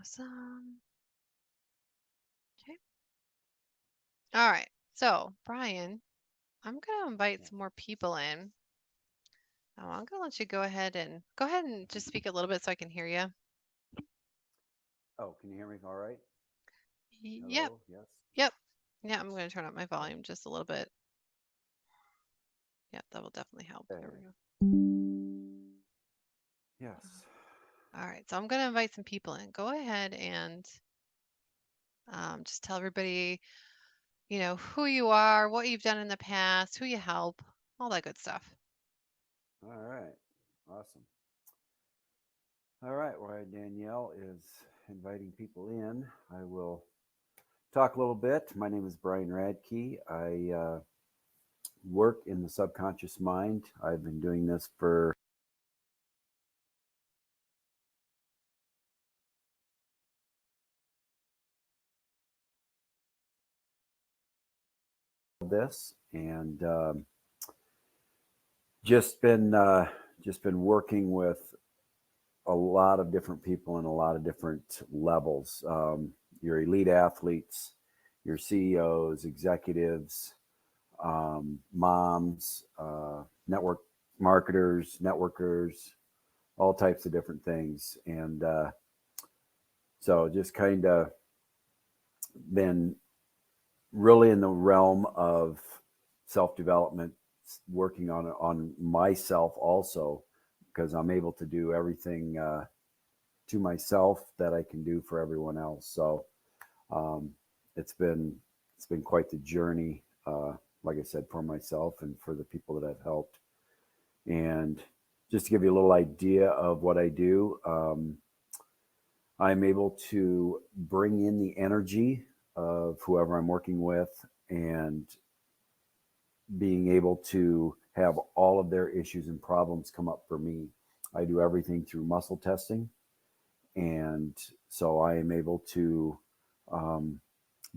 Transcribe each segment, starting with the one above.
Awesome. Okay. All right. So, Brian, I'm going to invite some more people in. I'm going to let you go ahead and just speak a little bit so I can hear you. Oh, can you hear me all right? Yep. Hello? Yes? Yep. Yeah, I'm going to turn up my volume just a little bit. Yep, that will definitely help. There we Okay. go. Yes. All right. So, I'm going to invite some people in. Go ahead and just tell everybody, who you are, what you've done in the past, who you help, all that good stuff. All right. Awesome. All right. While Danielle is inviting people in, I will talk a little bit. My name is Brian Radtke. I work in the subconscious mind. I've been doing this for this and just been just been working with a lot of different people in a lot of different levels. Your elite athletes, your CEOs, executives, moms, network marketers, networkers, all types of different things. And so just kind of been really in the realm of self development, working on myself also, because I'm able to do everything to myself that I can do for everyone else. So um, it's been it's been quite the journey. Like I said, for myself and for the people that I've helped. And just to give you a little idea of what I do, I'm able to bring in the energy of whoever I'm working with and being able to have all of their issues and problems come up for me. I do everything through muscle testing. And so I am able to um,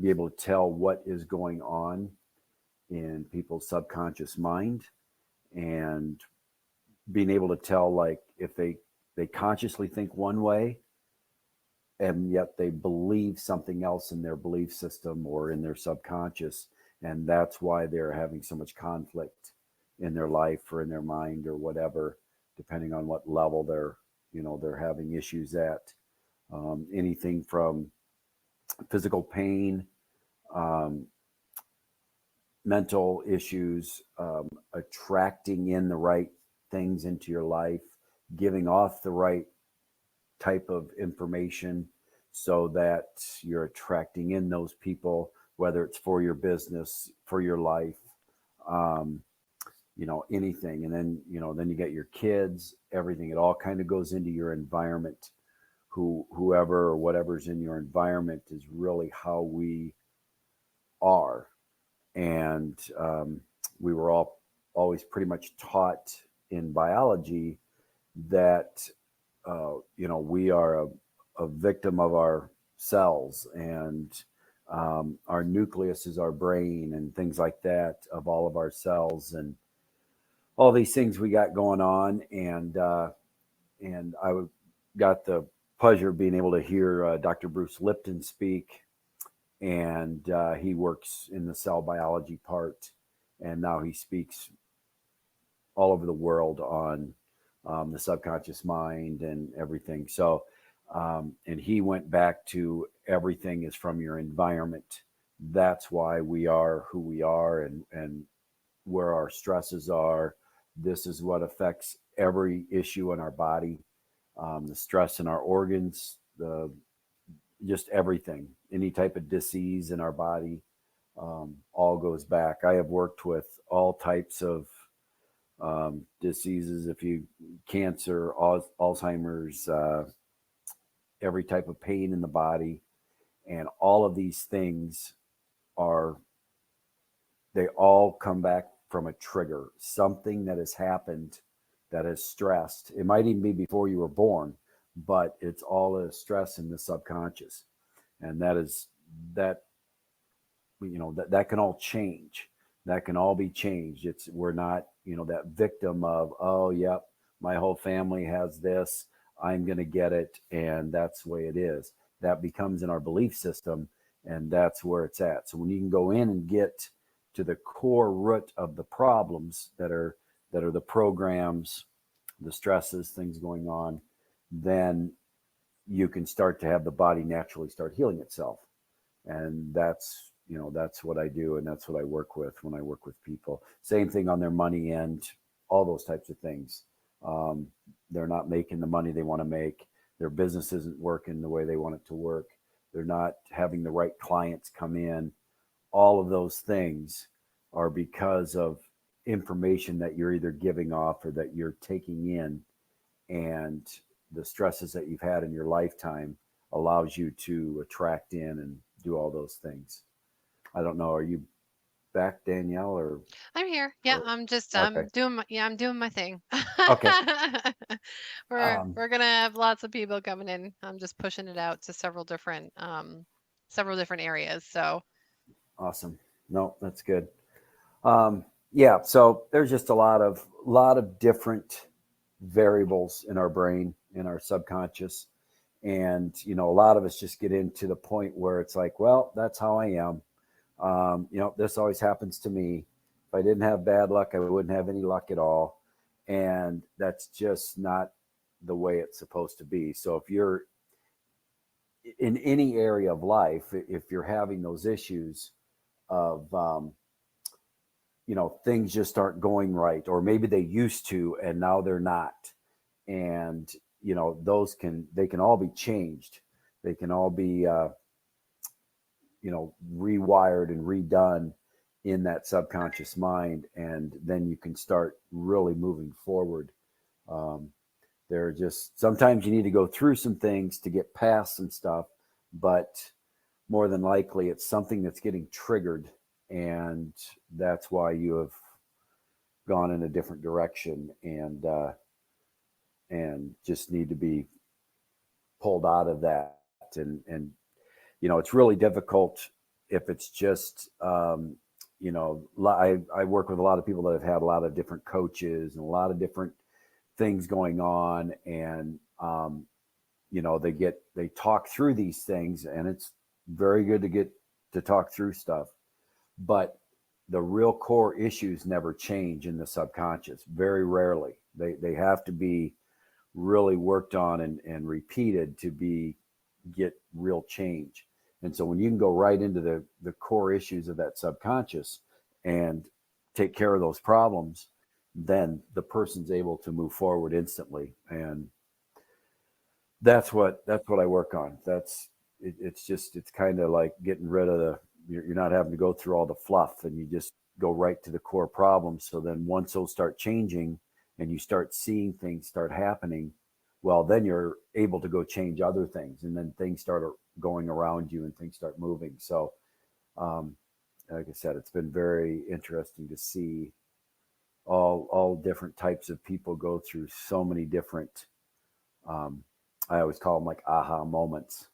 be able to tell what is going on in people's subconscious mind and being able to tell like if they consciously think one way and yet they believe something else in their belief system or in their subconscious, and that's why they're having so much conflict in their life or in their mind or whatever, depending on what level they're having issues at. Anything from physical pain, um, mental issues, attracting in the right things into your life, giving off the right type of information so that you're attracting in those people, whether it's for your business, for your life, um, anything. And then you get your kids, everything. It all kind of goes into your environment. Whoever or whatever's in your environment is really how we are. And we were all always pretty much taught in biology that we are a victim of our cells, and our nucleus is our brain and things like that of all of our cells and all these things we got going on. And I got the pleasure of being able to hear Dr. Bruce Lipton speak, and he works in the cell biology part, and now he speaks all over the world on the subconscious mind and everything. So, and he went back to everything is from your environment. That's why we are who we are, and where our stresses are. This is what affects every issue in our body, the stress in our organs, the just everything, any type of disease in our body, all goes back. I have worked with all types of diseases, if you cancer, Alzheimer's, every type of pain in the body, and all of these things are they all come back from a trigger, something that has happened that has stressed. It might even be before you were born, but it's all a stress in the subconscious, and that that can all change. That can all be changed. It's we're not that victim of, oh yep, my whole family has this, I'm going to get it, and that's the way it is. that becomes in our belief system, and that's where it's at. So when you can go in and get to the core root of the problems that are the programs, the stresses, things going on, then you can start to have the body naturally start healing itself. And that's what I do, and that's what I work with when I work with people. Same thing on their money end, all those types of things. um, they're not making the money they want to make. Their business isn't working the way they want it to work. They're not having the right clients come in. All of those things are because of information that you're either giving off or that you're taking in, and the stresses that you've had in your lifetime allows you to attract in and do all those things. I don't know. Are you back, Danielle, I'm here. Yeah, or I'm okay? doing I'm doing my thing. Okay. We're gonna have lots of people coming in. I'm just pushing it out to several different areas. So Awesome. No, that's good. Yeah. So there's just a lot of different variables in our brain, in our subconscious, and a lot of us just get into the point where it's like, well, that's how I am. This always happens to me. If I didn't have bad luck, I wouldn't have any luck at all, and that's just not the way it's supposed to be. So if you're in any area of life, if you're having those issues of things just aren't going right, or maybe they used to and now they're not, and those can all be changed. They can all be rewired and redone in that subconscious mind, and then you can start really moving forward. um, there are just sometimes you need to go through some things to get past some stuff, but more than likely it's something that's getting triggered, and that's why you have gone in a different direction, and just need to be pulled out of that. And it's really difficult if it's just I work with a lot of people that have had a lot of different coaches and a lot of different things going on, and they talk through these things, and it's very good to get to talk through stuff, but the real core issues never change in the subconscious. Very rarely. They have to be really worked on and repeated to be get real change. And so when you can go right into the core issues of that subconscious and take care of those problems, then the person's able to move forward instantly. And that's what I work on. It's kind of like getting rid of you're not having to go through all the fluff, and you just go right to the core problems. So then once those start changing and you start seeing things start happening, well, then you're able to go change other things, and then things start going around you and things start moving. So um, like I said, it's been very interesting to see all different types of people go through so many different um, I always call them like aha moments,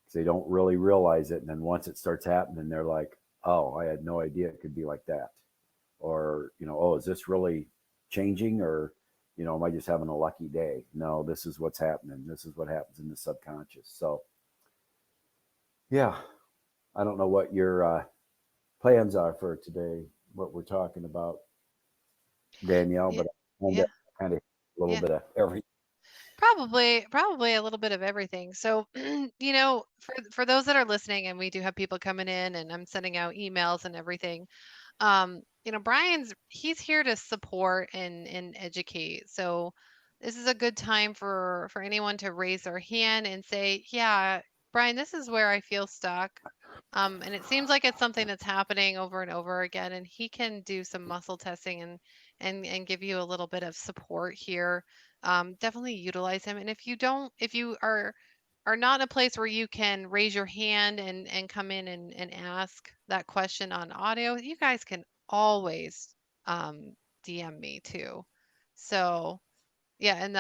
because they don't really realize it, and then once it starts happening, they're like, "Oh, I had no idea it could be like that," or "Oh, is this really changing?" Or am I just having a lucky day? No, this is what's happening. This is what happens in the subconscious. So yeah, I don't know what your plans are for today, what we're talking about, Danielle, yeah, but I'm yeah, kind of a little yeah. bit of every. Probably a little bit of everything. So, for those that are listening, and we do have people coming in, and I'm sending out emails and everything. He's here to support and educate. So this is a good time for anyone to raise their hand and say, "Yeah, Brian, this is where I feel stuck." And it seems like it's something that's happening over and over again, and he can do some muscle testing and give you a little bit of support here. Definitely utilize him. And if you are not in a place where you can raise your hand and come in and ask that question on audio, you guys can always DM me too. So yeah, and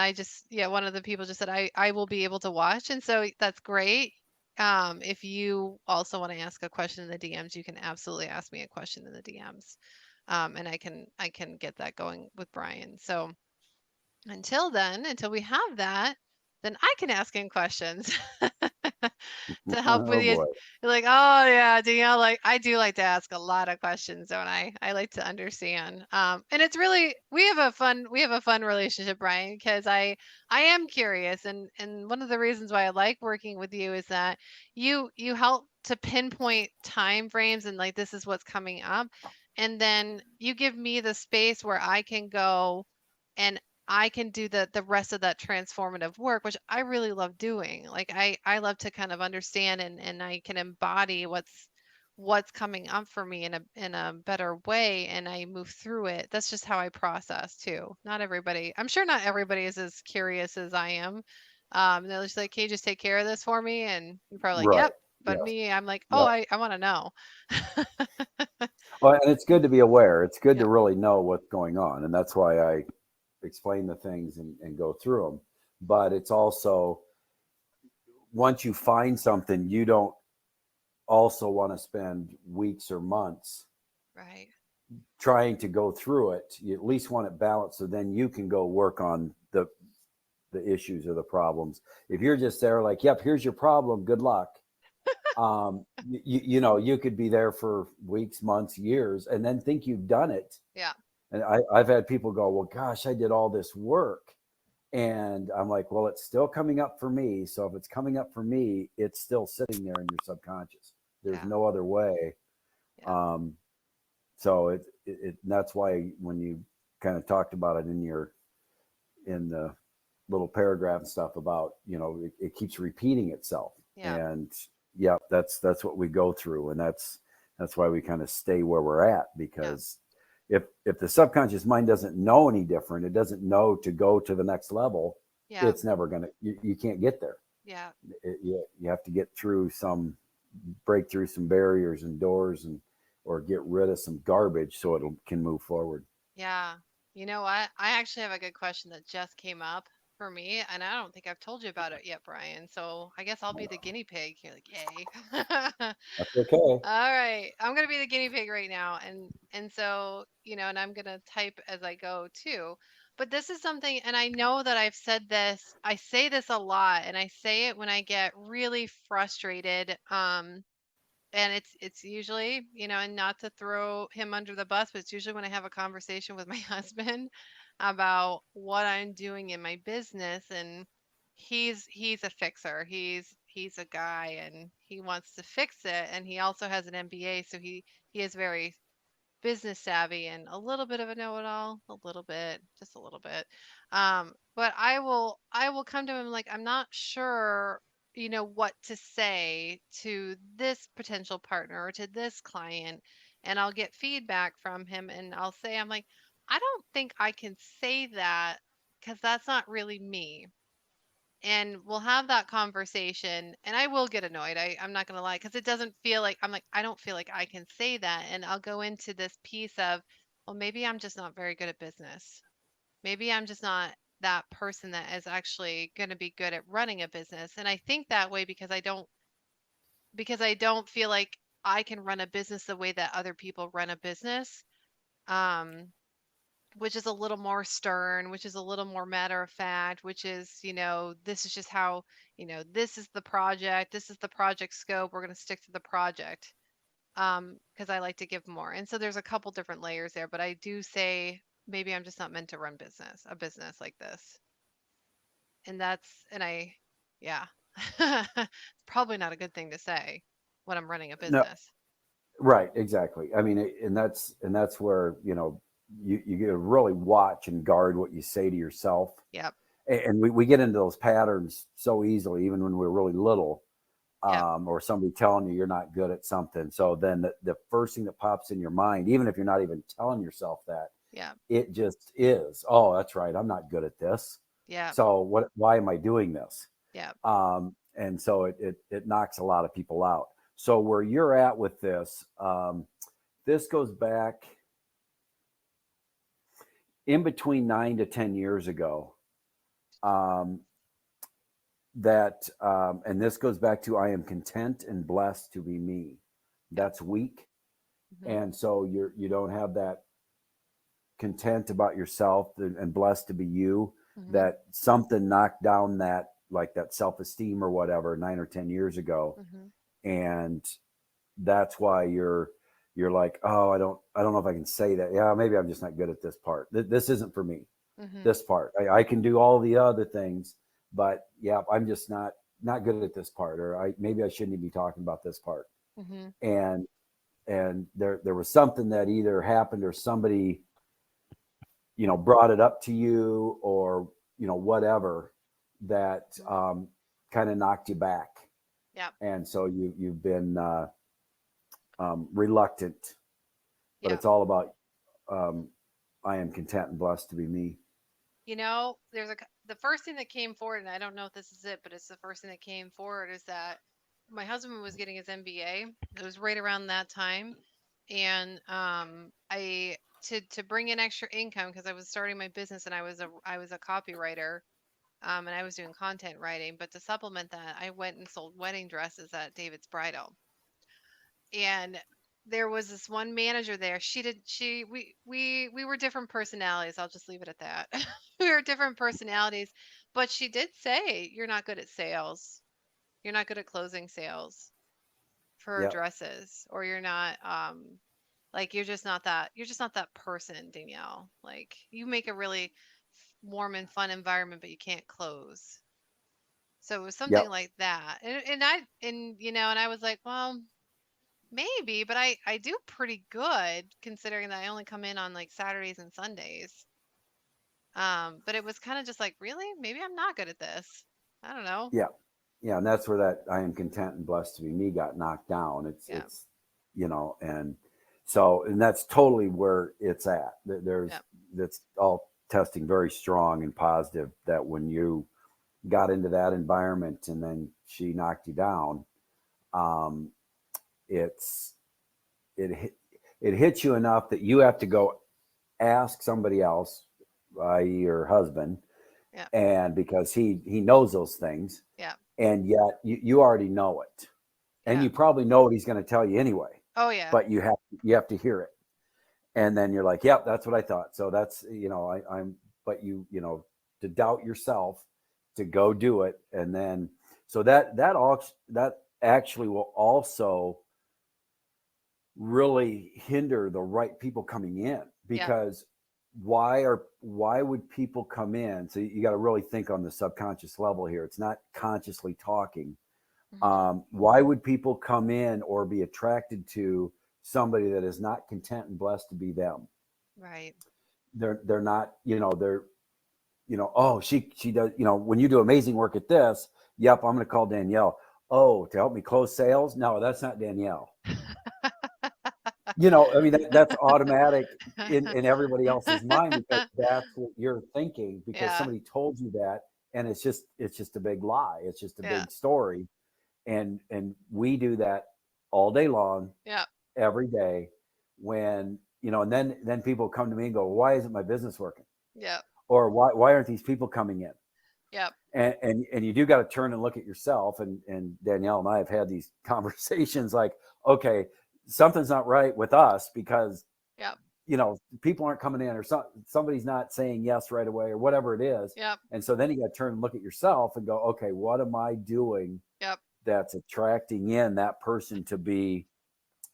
one of the people just said I will be able to watch, and so that's great. If you also want to ask a question in the DMs, you can absolutely ask me a question in the DMs, and I can get that going with Brian. So until then, until we have that, then I can ask him questions. to help with Oh you. boy. You're like, oh yeah, Danielle, like I do like to ask a lot of questions, don't I? I like to understand. And it's really we have a fun relationship, Brian, because I am curious, and one of the reasons why I like working with you is that you help to pinpoint time frames and like this is what's coming up, and then you give me the space where I can go and I can do the rest of that transformative work, which I really love doing. Like I love to kind of understand and I can embody what's coming up for me in a better way and I move through it. That's just how I process too. Not everybody, I'm sure not everybody is as curious as I am. They're just like, can you just take care of this for me? And you're probably like, Right. yep. But Yes. me, I'm like, oh, Yep. I want to know. Well, and it's good to be aware. It's good Yeah, to really know what's going on, and that's why I explain the things and go through them. But it's also once you find something, you don't also want to spend weeks or months right. trying to go through it. You at least want it balanced so then you can go work on the issues or the problems. If you're just there like, yep, here's your problem, good luck. You could be there for weeks, months, years, and then think you've done it. Yeah, And I've had people go, well, gosh, I did all this work. And I'm like, well, it's still coming up for me. So if it's coming up for me, it's still sitting there in your subconscious. There's yeah, no other way. yeah, Um, so that's why when you kind of talked about it in the little paragraph and stuff about, it keeps repeating itself. yeah, And yeah, that's what we go through. And that's why we kind of stay where we're at, yeah, because if the subconscious mind doesn't know any different, it doesn't know to go to the next level, yeah, it's never going to, you can't get there. yeah. You have to get through break through some barriers and doors or get rid of some garbage so it can move forward. Yeah. You know what? I actually have a good question that just came up for me, and I don't think I've told you about it yet, Brian. So I guess I'll be the guinea pig. You're like, yay. That's okay. All right. I'm gonna be the guinea pig right now. And so, and I'm gonna type as I go too. But this is something, and I know that I've said this, I say this a lot, and I say it when I get really frustrated. And it's usually, and not to throw him under the bus, but it's usually when I have a conversation with my husband about what I'm doing in my business, and he's a fixer. He's a guy and he wants to fix it, and he also has an MBA, so he is very business savvy and a little bit of a know-it-all, a little bit, just a little bit. But I will come to him like I'm not sure, what to say to this potential partner or to this client, and I'll get feedback from him, and I'll say I'm like, I don't think I can say that because that's not really me, and we'll have that conversation and I will get annoyed. I'm not going to lie because it doesn't feel like I'm like I don't feel like I can say that, and I'll go into this piece of, well, maybe I'm just not very good at business. Maybe I'm just not that person that is actually going to be good at running a business. And I think that way because I don't feel like I can run a business the way that other people run a business. Um which is a little more stern, which is a little more matter of fact, which is, this is just how, this is the project, this is the project scope, we're going to stick to the project. Because I like to give more. And so there's a couple different layers there, but I do say maybe I'm just not meant to run a business like this. And yeah, it's probably not a good thing to say when I'm running a No, business. right, exactly. I mean, and that's where you get to really watch and guard what you say to yourself. Yep. And we get into those patterns so easily, even when we're really little, Yep. or somebody telling you you're not good at something. So then the first thing that pops in your mind, even if you're not even telling yourself that, Yep. it just is, oh, that's right, I'm not good at this. Yep. So why am I doing this? Yep. And so it knocks a lot of people out. So where you're at with this, this goes back in between 9 to 10 years ago. Um, and this goes back to I am content and blessed to be me. Yep. That's weak. Hmm. And so you don't have that content about yourself and blessed to be you, Hmm. that something knocked down that like that self-esteem or whatever 9 or 10 years ago, Mhm. and that's why you're like, oh, I don't know if I can say that. Yeah, maybe I'm just not good at this part. This isn't for me. Mhm. This part, I can do all the other things, but yeah, I'm just not good at this part, or maybe I shouldn't be talking about this part. Mhm. And there was something that either happened or somebody brought it up to you, or whatever, that Mhm. kind of knocked you back, Yep. and so you've been reluctant, but Yep. it's all about um, I am content and blessed to be me. There's the first thing that came forward, and I don't know if this is it, but it's the first thing that came forward is that my husband was getting his MBA. It was right around that time, and I to bring in extra income because I was starting my business and I was a copywriter, and I was doing content writing. But to supplement that, I went and sold wedding dresses at David's Bridal, and there was this one manager there. She did she we were different personalities. I'll just leave it at that. We were different personalities, but she did say you're not good at sales. You're not good at closing sales for Yep, dresses, or you're not like you're just not that person, Danielle. Like you make a really warm and fun environment, but you can't close. So it was something yep, like that. And I was like, well, maybe, but I do pretty good considering that I only come in on like Saturdays and Sundays. But it was kind of just like, really? Maybe I'm not good at this. I don't know. yeah, yeah, and that's where that I am content and blessed to be me got knocked down. it's Yeah. it's and so, and that's totally where it's at. Yeah. That's all testing very strong and positive, that when you got into that environment and then she knocked you down, um, it's it hits you enough that you have to go ask somebody else, i.e., your husband, Yeah. and because he knows those things, Yeah. and yet you already know it, and Yeah. you probably know what he's going to tell you anyway, Oh yeah. but you have to hear it, and then you're like, yep, that's what I thought. So that's I'm but to doubt yourself, to go do it, and then so that actually will also really hinder the right people coming in, Yeah. because why would people come in? So you got to really think on the subconscious level here. It's not consciously talking. Hmm. Why would people come in or be attracted to somebody that is not content and blessed to be them? Right. They're not, they're, oh, she does, when you do amazing work at this, yep, I'm going to call Danielle. Oh, to help me close sales? No, that's not Danielle. I mean, that's automatic in everybody else's mind, because that's what you're thinking, because Yeah. somebody told you that, and it's just a big lie. It's just a Yeah. big story, and we do that all day long, Yeah. every day. When and then people come to me and go, why isn't my business working, Yeah. or why aren't these people coming in? Yeah. And you do got to turn and look at yourself, and Danielle and I have had these conversations, like, okay, something's not right with us, because Yeah. people aren't coming in, or somebody's not saying yes right away, or whatever it is. Yeah. And so then you got to turn and look at yourself and go, okay, what am I doing Yeah. that's attracting in that person to be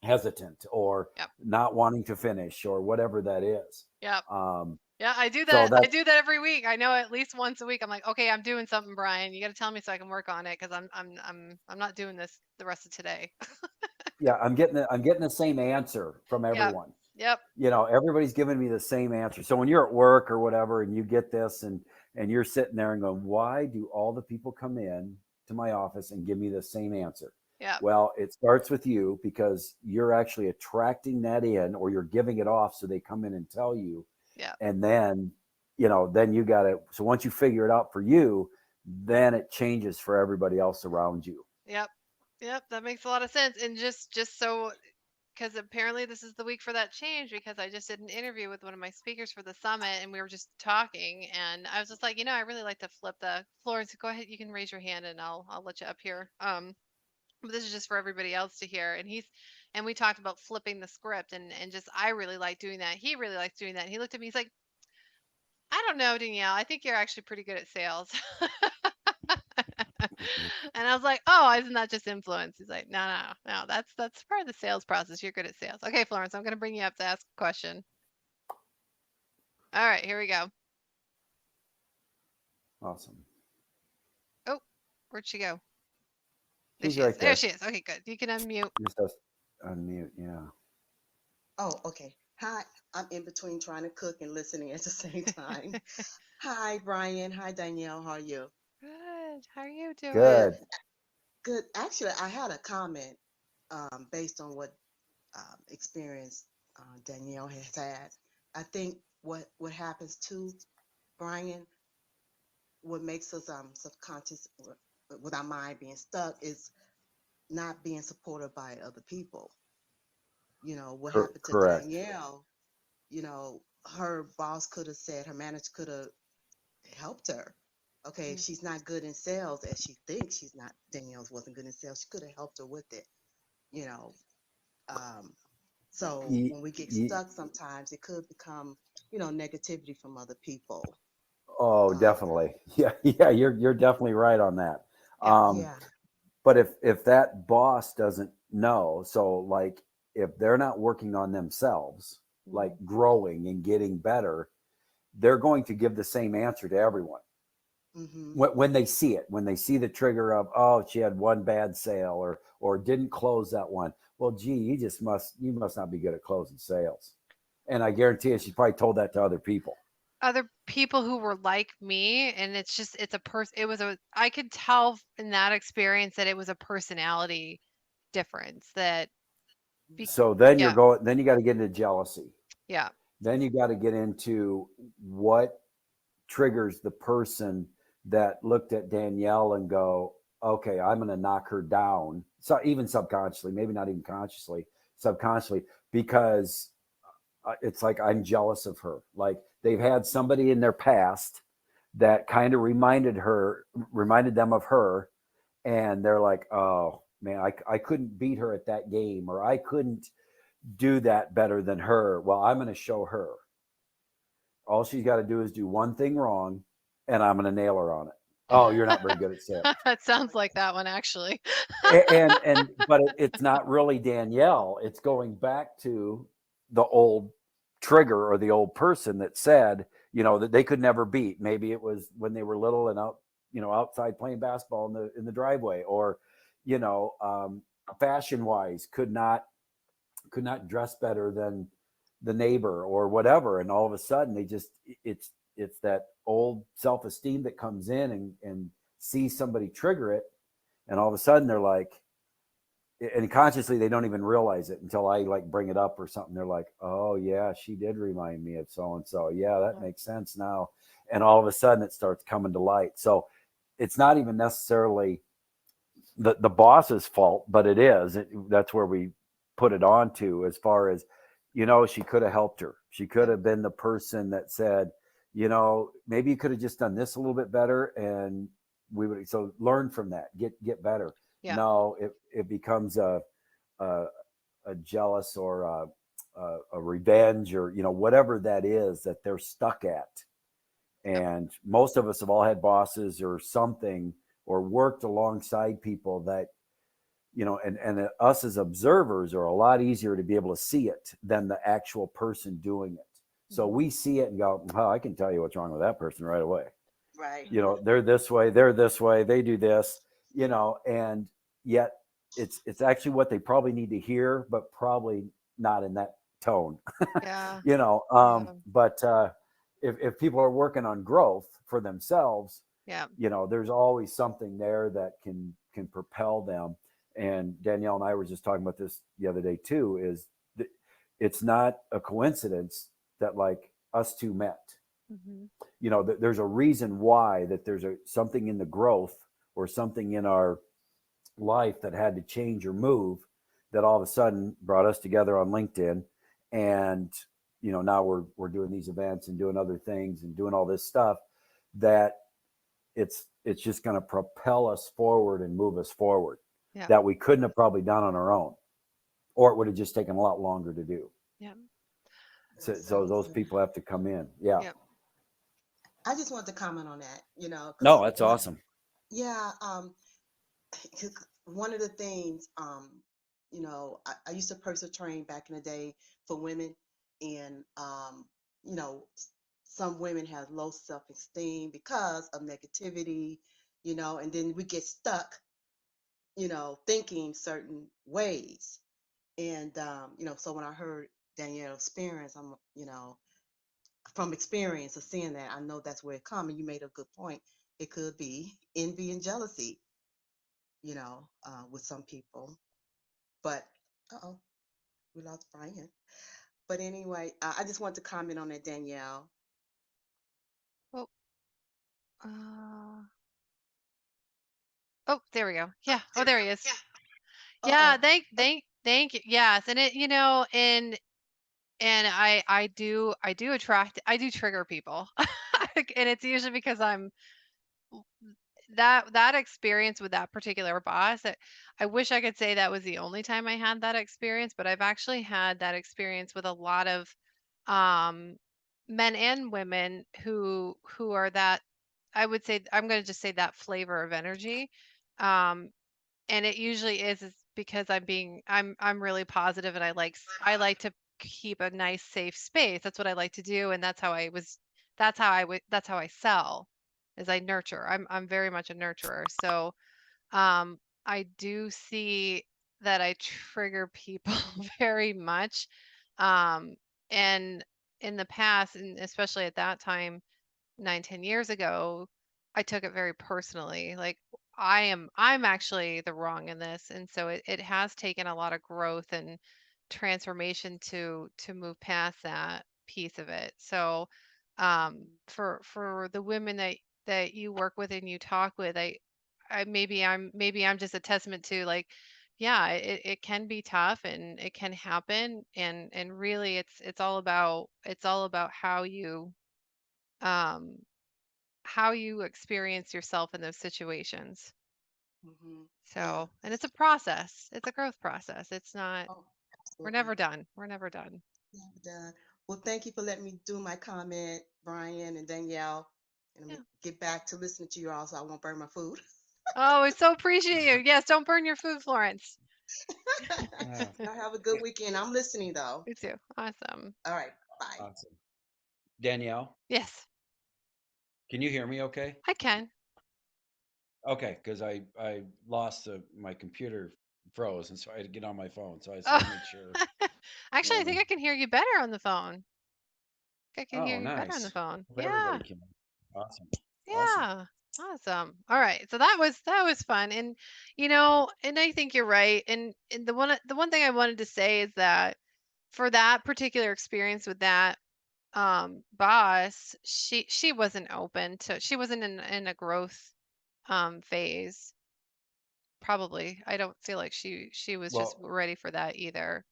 hesitant, or Yeah. not wanting to finish, or whatever that is. Yeah. um, Yeah, I do so that. I that's do that every week. I know at least once a week. I'm like, okay, I'm doing something, Brian. You got to tell me so I can work on it because I'm not doing this the rest of today. yeah, I'm getting the same answer from Yep. everyone. Yep. Everybody's giving me the same answer. So when you're at work or whatever, and you get this, and you're sitting there and going, why do all the people come in to my office and give me the same answer? Yep. Well, it starts with you, because you're actually attracting that in, or you're giving it off, so they come in and tell you. Yep. And then you got to, so once you figure it out for you, then it changes for everybody else around you. Yep. Yep. That makes a lot of sense. And just so because apparently this is the week for that change because I just did an interview with one of my speakers for the summit and we were just talking and I was just like, I really like to flip the floor and so go ahead, you can raise your hand and I'll let you up here. But this is just for everybody else to hear. And we talked about flipping the script and just I really like doing that. He really likes doing that. And he looked at me, he's like, I don't know, Danielle. I think you're actually pretty good at sales. And I was like, oh, isn't that just influence? He's like, no, no, no. That's part of the sales process. You're good at sales. Okay, Florence, I'm gonna bring you up to ask a question. All right, here we go. Awesome. Oh, where'd she go? There She's she is. right There there. she is. Okay, good. You can unmute. Just us unmute. Yeah. Oh, okay. Hi, I'm in between trying to cook and listening at the same time. Hi, Brian. Hi, Danielle. How are you? Good. How are you doing? Good. Good. Good. Actually, I had a comment based on what experience Danielle has had. I think what happens too, Brian, what makes us subconscious with our mind being stuck is not being supported by other people. You know, what happened to Correct. Danielle, you know, her boss could have said, her manager could have helped her. Okay, if Mm. she's not good in sales, as she thinks she's not, Danielle's wasn't good in sales, she could have helped her with it, you know. Um, so Ye- when we get ye- stuck, sometimes it could become, negativity from other people. oh, Um, definitely. Yeah, yeah. You're definitely right on that. Yeah. Um, yeah. but if that boss doesn't know, so like if they're not working on themselves, like Mm. growing and getting better, they're going to give the same answer to everyone Mm-hmm. when they see it, when they see the trigger of, oh, she had one bad sale or didn't close that one. Well, gee, you must not be good at closing sales. And I guarantee you, she probably told that to other people. Other people who were like me, and it's a person. It was a. I could tell in that experience that it was a personality difference. That be, So then yeah, then you got to get into jealousy. yeah. Then you got to get into what triggers the person that looked at Danielle and go, okay, I'm going to knock her down. So even subconsciously, maybe not even consciously, subconsciously, because it's like I'm jealous of her. Like they've had somebody in their past that kind of reminded them of her, and they're like, oh man, I couldn't beat her at that game, or I couldn't do that better than her. Well, I'm going to show her. All she's got to do is do one thing wrong, and I'm going to nail her on it. Oh, you're not very good at sales. That sounds like that one actually. But it's not really Danielle. It's going back to the old trigger or the old person that said, that they could never beat. Maybe it was when they were little and outside playing basketball in the driveway, or you know, um, fashion wise could not dress better than the neighbor or whatever, and all of a sudden it's that old self-esteem that comes in and sees somebody trigger it, and all of a sudden they're like, and consciously they don't even realize it until I like bring it up or something. They're like, oh yeah, she did remind me of so and so. Yeah, that Yeah. makes sense now. And all of a sudden it starts coming to light. So it's not even necessarily the boss's fault, but that's where we put it on to, as far as, she could have helped her. She could Yep. have been the person that said, maybe you could have just done this a little bit better, and we would, so learn from that, get better. Yeah. No, it becomes a, a jealous or a revenge, or whatever that is that they're stuck at. Yep. And most of us have all had bosses or something, or worked alongside people that, and us as observers are a lot easier to be able to see it than the actual person doing it. So Mhm. we see it and go, oh, I can tell you what's wrong with that person right away. Right. They're this way, they do this, and yet it's actually what they probably need to hear, but probably not in that tone. Yeah. Yeah. But if people are working on growth for themselves, Yeah. there's always something there that can propel them. And Danielle and I were just talking about this the other day too, is that it's not a coincidence that like us two met. Mhm. There's a reason why, that there's something in the growth or something in our life that had to change or move, that all of a sudden brought us together on LinkedIn. And now we're doing these events and doing other things and doing all this stuff, that it's just going to propel us forward and move us forward, Yeah. that we couldn't have probably done on our own, or it would have just taken a lot longer to do. Yeah. So So, those people have to come in. Yeah. yeah. I just wanted to comment on that, because No, that's awesome. yeah, one of the things, I used to personal train back in the day for women, and you know, some women have low self-esteem because of negativity, and then we get stuck, thinking certain ways. And so when I heard Danielle's experience, from experience of seeing that, I know that's where it comes. And you made a good point. It could be envy and jealousy, with some people. But oh, we lost Brian. But anyway, I just want to comment on that, Danielle. Oh, uh, oh, there we go. Yeah. Oh, there he is. Uh Yeah. oh. Thank you. Yes. And and I do I do trigger people. And it's usually because I'm that experience with that particular boss. I wish I could say that was the only time I had that experience, but I've actually had that experience with a lot of um men and women who are that. I would say I'm going to just say that flavor of energy. Um and it usually is because I'm really positive, and I like to keep a nice safe space. That's what I like to do, and that's how I sell, is I nurture. I'm very much a nurturer. So um I do see that I trigger people very much. um and in the past, and especially at that time, 9, 10 years ago, I took it very personally. Like, I'm actually the wrong in this. And so it has taken a lot of growth and transformation to move past that piece of it. So for the women that you work with and you talk with, maybe I'm just a testament to, like, yeah, it can be tough and it can happen, and really it's all about um how you experience yourself in those situations. Mm-hmm. Yeah. So, and it's a process. It's a growth process. It's not, Oh, we're absolutely. never done. We're never done. Yeah, done. Well, thank you for letting me do my comment, Brian and Danielle. And I'm Yeah. gonna get back to listening to you all, so I won't burn my food. Oh, I so appreciate you. Yes, don't burn your food, Florence. Yeah, Y'all have a good weekend. I'm listening though. You too. Awesome. All right. Bye. awesome. Danielle, Yes, can you hear me okay? I can. Okay, because I lost my computer froze, and so I had to get on my phone. So I just Oh, want to make sure. actually, I Um, think I can hear you better on the phone. I can oh, hear you better on the nice. phone. Hope Yeah. everybody can. Awesome, awesome. Yeah. Awesome. All right. So that was fun. And and I think you're right. And the one thing I wanted to say is that for that particular experience with that boss, she wasn't open to, she wasn't in a growth phase. Probably. I don't feel like she was just Well, ready for that either.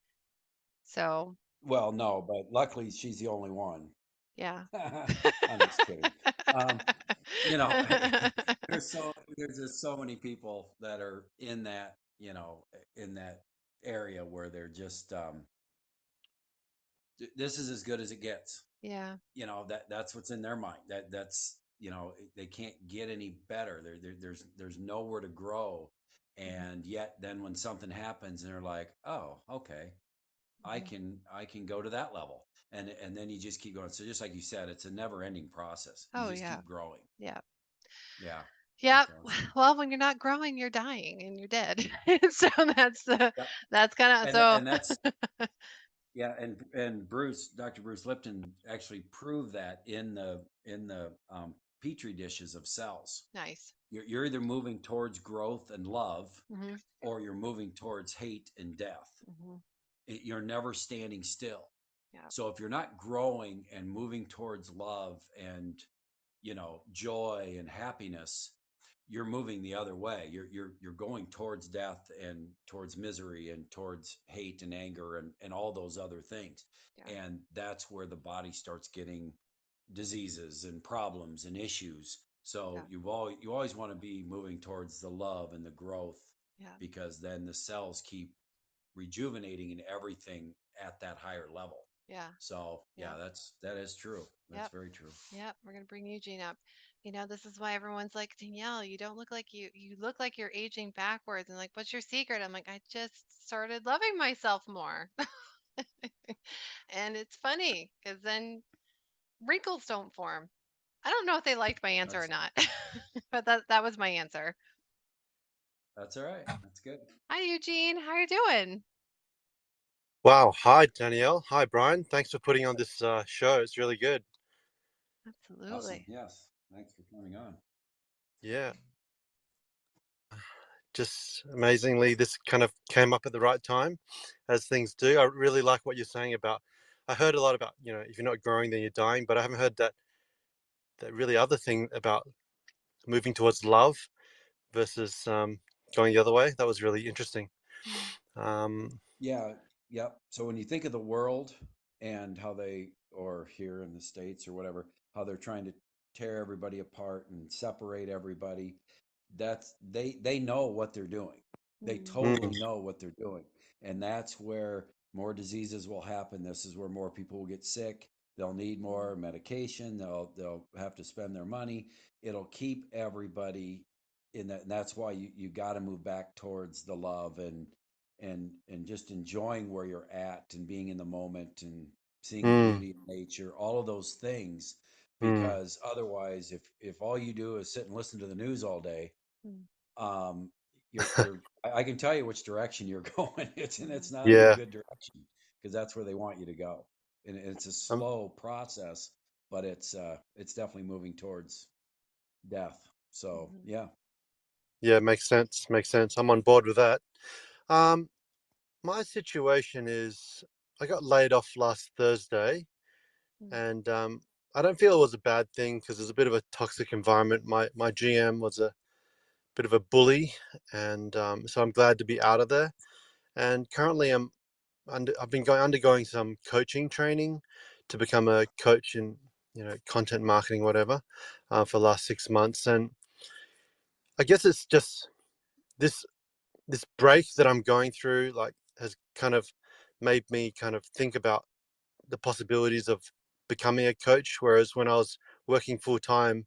So, well, no, but luckily she's the only one. yeah. I'm just kidding. Um, you know, there's just so many people that are in that, in that area where they're just this is as good as it gets. Yeah. That's what's in their mind. That's they can't get any better. There's nowhere to grow, Hmm. and yet then when something happens and they're like, oh, okay, Hmm. I can go to that level, and then you just keep going. So just like you said, it's a never ending process. You Oh, just yeah. keep growing. Yeah. Yeah, Yeah. that's awesome. Well, when you're not growing, you're dying and you're dead. So Yeah, that's kind of so. and that's yeah, and Dr. Bruce Lipton actually proved that in the petri dishes of cells. Nice. You're either moving towards growth and love, Hmm. or you're moving towards hate and death. Hmm. You're never standing still. Yeah. So if you're not growing and moving towards love and joy and happiness, you're moving the other way. You're going towards death and towards misery and towards hate and anger and all those other things. Yeah. And that's where the body starts getting diseases and problems and issues. So Yeah. you always want to be moving towards the love and the growth, Yeah. because then the cells keep rejuvenating and everything at that higher level. Yeah. So Yeah. yeah, that is true. That's Yep. very true. Yep. We're gonna bring Eugene up. This is why everyone's like, Danielle, you don't look like you look like you're aging backwards. And like, what's your secret? I'm like, I just started loving myself more. And it's funny because then wrinkles don't form. I don't know if they liked my answer or That's not, but that was my answer. that's all right. That's good. Hi, Eugene. How are you doing? Wow. Hi, Danielle. Hi, Brian. Thanks for putting on this show. It's really good. Awesome. Absolutely. Yes. Thanks for coming on. Yeah. Just amazingly, this kind of came up at the right time, as things do. I really like what you're saying about. I heard a lot about, if you're not growing, then you're dying. But I haven't heard that really other thing about moving towards love versus going the other way. That was really interesting. Mm, Um, Yeah, yep. So when you think of the world and how they, or here in the States or whatever, how they're trying to tear everybody apart and separate everybody, that's they know what they're doing. They mm, totally mm, know what they're doing. And that's where more diseases will happen. This is where more people will get sick. They'll need mm, more medication. They'll have to spend their money. It'll keep everybody in that, and that's why you got to move back towards the love and just enjoying where you're at and being in the moment and seeing the mm, beauty of nature, all of those things. mm. Because otherwise, if all you do is sit and listen to the news all day, mm, um, I can tell you which direction you're going. It's mhm, not in a Yeah. good direction because that's where they want you to go, and it's a Um, slow process, but it's definitely moving towards death. So mhm, yeah. yeah. Makes sense. Makes sense. I'm on board with that. Um, my situation is I got laid off last Thursday, mm, and I don't feel it was a bad thing because there's a bit of a toxic environment. My GM was a bit of a bully, and so I'm glad to be out of there. And currently, I've been undergoing some coaching training to become a coach in content marketing, whatever, for the last 6 months. And I guess it's just this this break that I'm going through, like, has kind of made me kind of think about the possibilities of becoming a coach. Whereas when I was working full time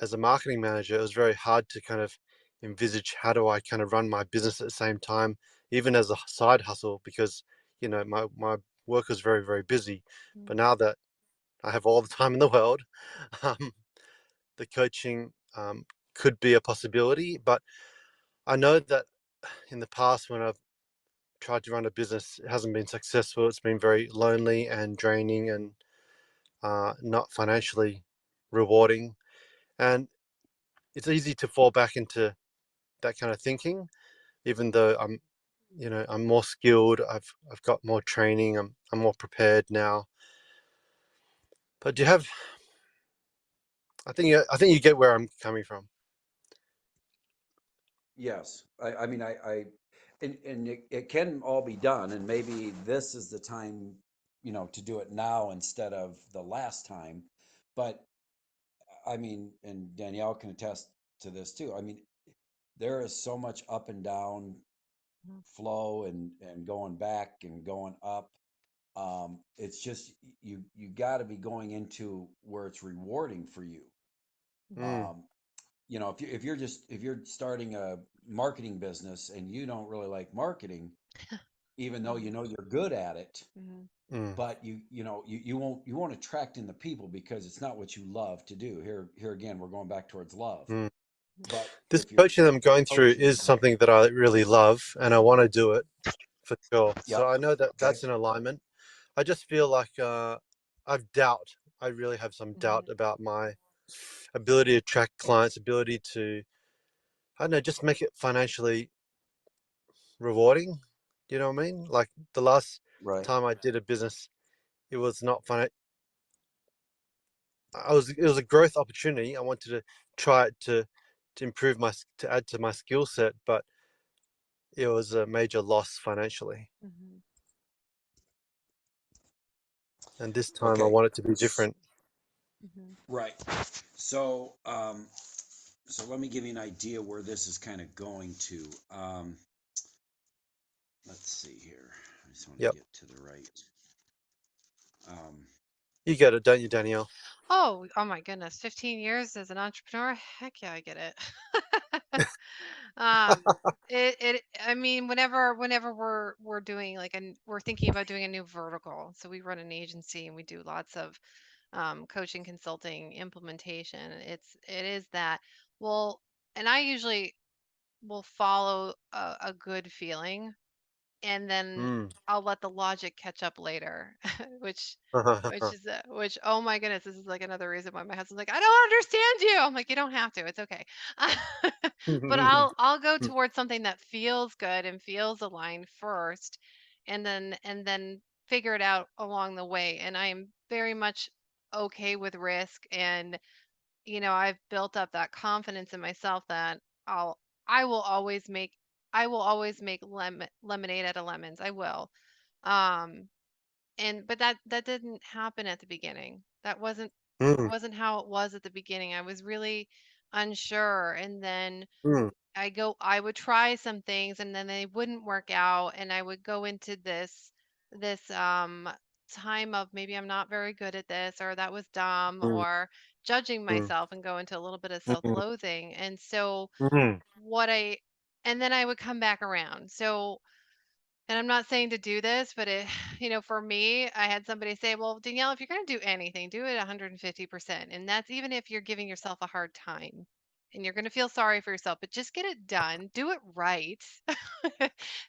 as a marketing manager, it was very hard to kind of envisage how do I kind of run my business at the same time, even as a side hustle, because my work was very, very busy. mm, But now that I have all the time in the world, um, the coaching could be a possibility. But I know that in the past, when I've tried to run a business, it hasn't been successful. It's been very lonely and draining and not financially rewarding. And it's easy to fall back into that kind of thinking, even though I'm more skilled. I've got more training. I'm more prepared now. But do you have? I think you get where I'm coming from. Yes, I mean, and it can all be done, and maybe this is the time, to do it now instead of the last time. But I mean, and Danielle can attest to this too. I mean, there is so much up and down mhm, flow and going back and going up. It's just you got to be going into where it's rewarding for you. mhm, Mm, Um, if you're starting a marketing business and you don't really like marketing, even though mhm, you're good at it, mhm, mm, but you won't attract in the people because it's not what you love to do. Here again, we're going back towards love. mm. mhm, But This if you're coaching I'm going through coaching, is something that I really love, and I want to do it for sure. So yep, I know that okay, that's in alignment. I just feel like I've doubt. I really have some doubt mhm, about my ability to attract clients, ability to, I don't know, just make it financially rewarding. You know what I mean? Like the last right. time I did a business, it was not fun. It was a growth opportunity. I wanted to try it to improve to add to my skill set, but it was a major loss financially. mhm, And this time I Okay, want it to be different. mhm, right. So let me give you an idea where this is kind of going to. Let's see here. I just want to Yep. get to the right. Um, You get it, don't you, Danielle? Oh my goodness, 15 years as an entrepreneur? Heck yeah, I get it. Um, I mean, whenever we're doing like we're thinking about doing a new vertical. So we run an agency and we do lots of coaching, consulting, implementation. It is that. Well, and I usually will follow a good feeling, and then Mm. I'll let the logic catch up later, which which, oh my goodness, this is like another reason why my husband's like, I don't understand you. I'm like, you don't have to. It's okay. But I'll go towards something that feels good and feels aligned first, and then figure it out along the way. And I am very much okay with risk, and I've built up that confidence in myself that I'll I will always make I will always make lemonade out of lemons. I will. Um and but that didn't happen at the beginning. That Mm. wasn't how it was at the beginning. I was really unsure, and then Mm. I would try some things and then they wouldn't work out, and I would go into this time of maybe I'm not very good at this, or that was dumb, Mm. or judging Mm. myself, and go into a little bit of Mm. self-loathing. And so Mm. what I and then I would come back around. So, and I'm not saying to do this, but for me, I had somebody say, well, Danielle, if you're going to do anything, do it 150%. And that's even if you're giving yourself a hard time and you're going to feel sorry for yourself, but just get it done, do it right.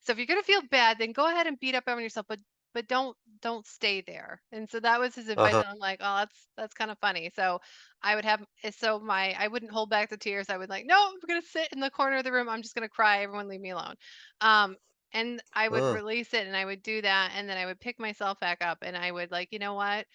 So if you're going to feel bad, then go ahead and beat up on yourself, but don't stay there. And so that was his advice. Uh-huh. And I'm like, oh, that's kind of funny. So I would have, so I wouldn't hold back the tears. I would like, no, I'm going to sit in the corner of the room. I'm just going to cry. Everyone leave me alone. Um, and I would Uh. release it, and I would do that, and then I would pick myself back up, and I would like, you know what?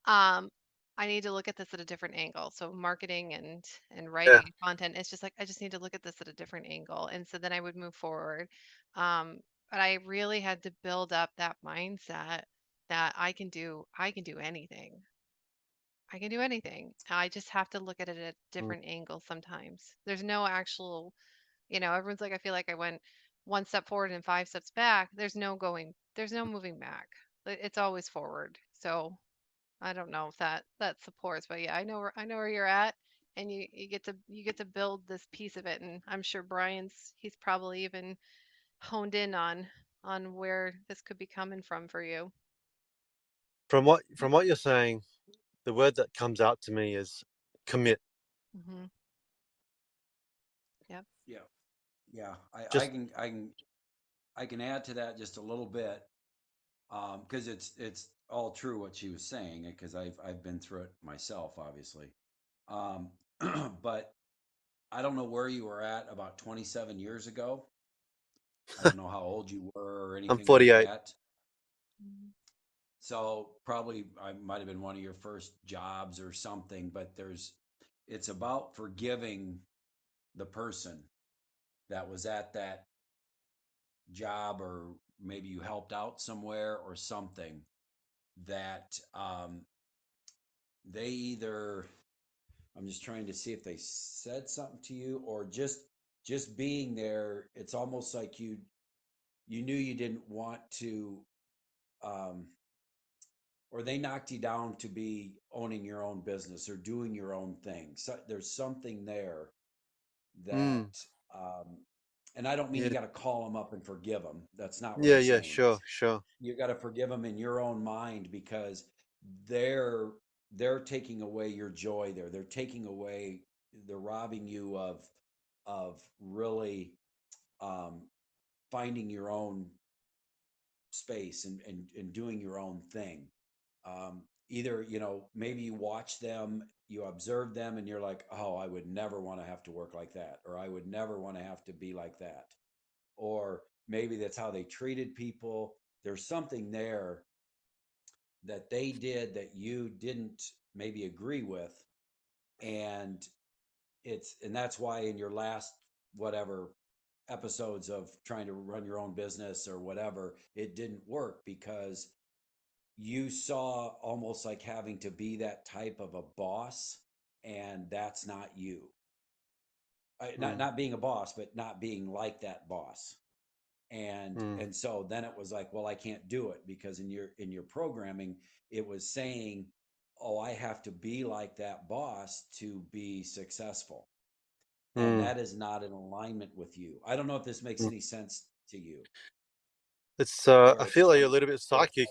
Um, I need to look at this at a different angle. So marketing and Yeah. writing content, it's just like I just need to look at this at a different angle. And so then I would move forward. Um, but I really had to build up that mindset that I can do anything. I can do anything. I just have to look at it at a Mm. different angle sometimes. There's no actual, everyone's like, I feel like I went one step forward and five steps back. There's no moving back. It's always forward. So I don't know if that supports, but yeah, I know where you're at, and you get to build this piece of it. And I'm sure he's probably even honed in on where this could be coming from for you. From what you're saying, the word that comes out to me is commit. Hmm. Yep. Yeah, yeah. I Just can I can add to that just a little bit, because it's all true what she was saying, because I've been through it myself, obviously. Um, but I don't know where you were at about 27 years ago. I don't know how old you were or I'm anything like 48. that. Mhm. So probably I might have been one of your first jobs or something, but it's about forgiving the person that was at that job, or maybe you helped out somewhere or something, that they either, I'm just trying to see if they said something to you, or just being there, it's almost like you knew you didn't want to, um, or they knocked you down to be owning your own business or doing your own thing. So there's something there Mm. that, um, and I don't mean you Yeah. got to call them up and forgive them. That's not what Yeah. I'm Yeah. saying. Sure. Sure. You got to forgive them in your own mind, because they're they're taking away your joy there. They're taking away, they're robbing you of really, um, finding your own space, and doing your own thing. Either, maybe you watch them, you observe them, and you're like, oh, I would never want to have to work like that, or I would never want to have to be like that. Or maybe that's how they treated people. There's something there that they did that you didn't maybe agree with. And that's why in your last whatever episodes of trying to run your own business or whatever, it didn't work, because you saw almost like having to be that type of a boss, and that's not you. Not Mm. not being a boss, but not being like that boss. and Mm. and so then it was like, well, I can't do it, because in your programming it was saying oh, I have to be like that boss to be successful. And Mm, that is not in alignment with you. I don't know if this makes mm. any sense to you, It's where I it's feel like you're a like, little bit psychic,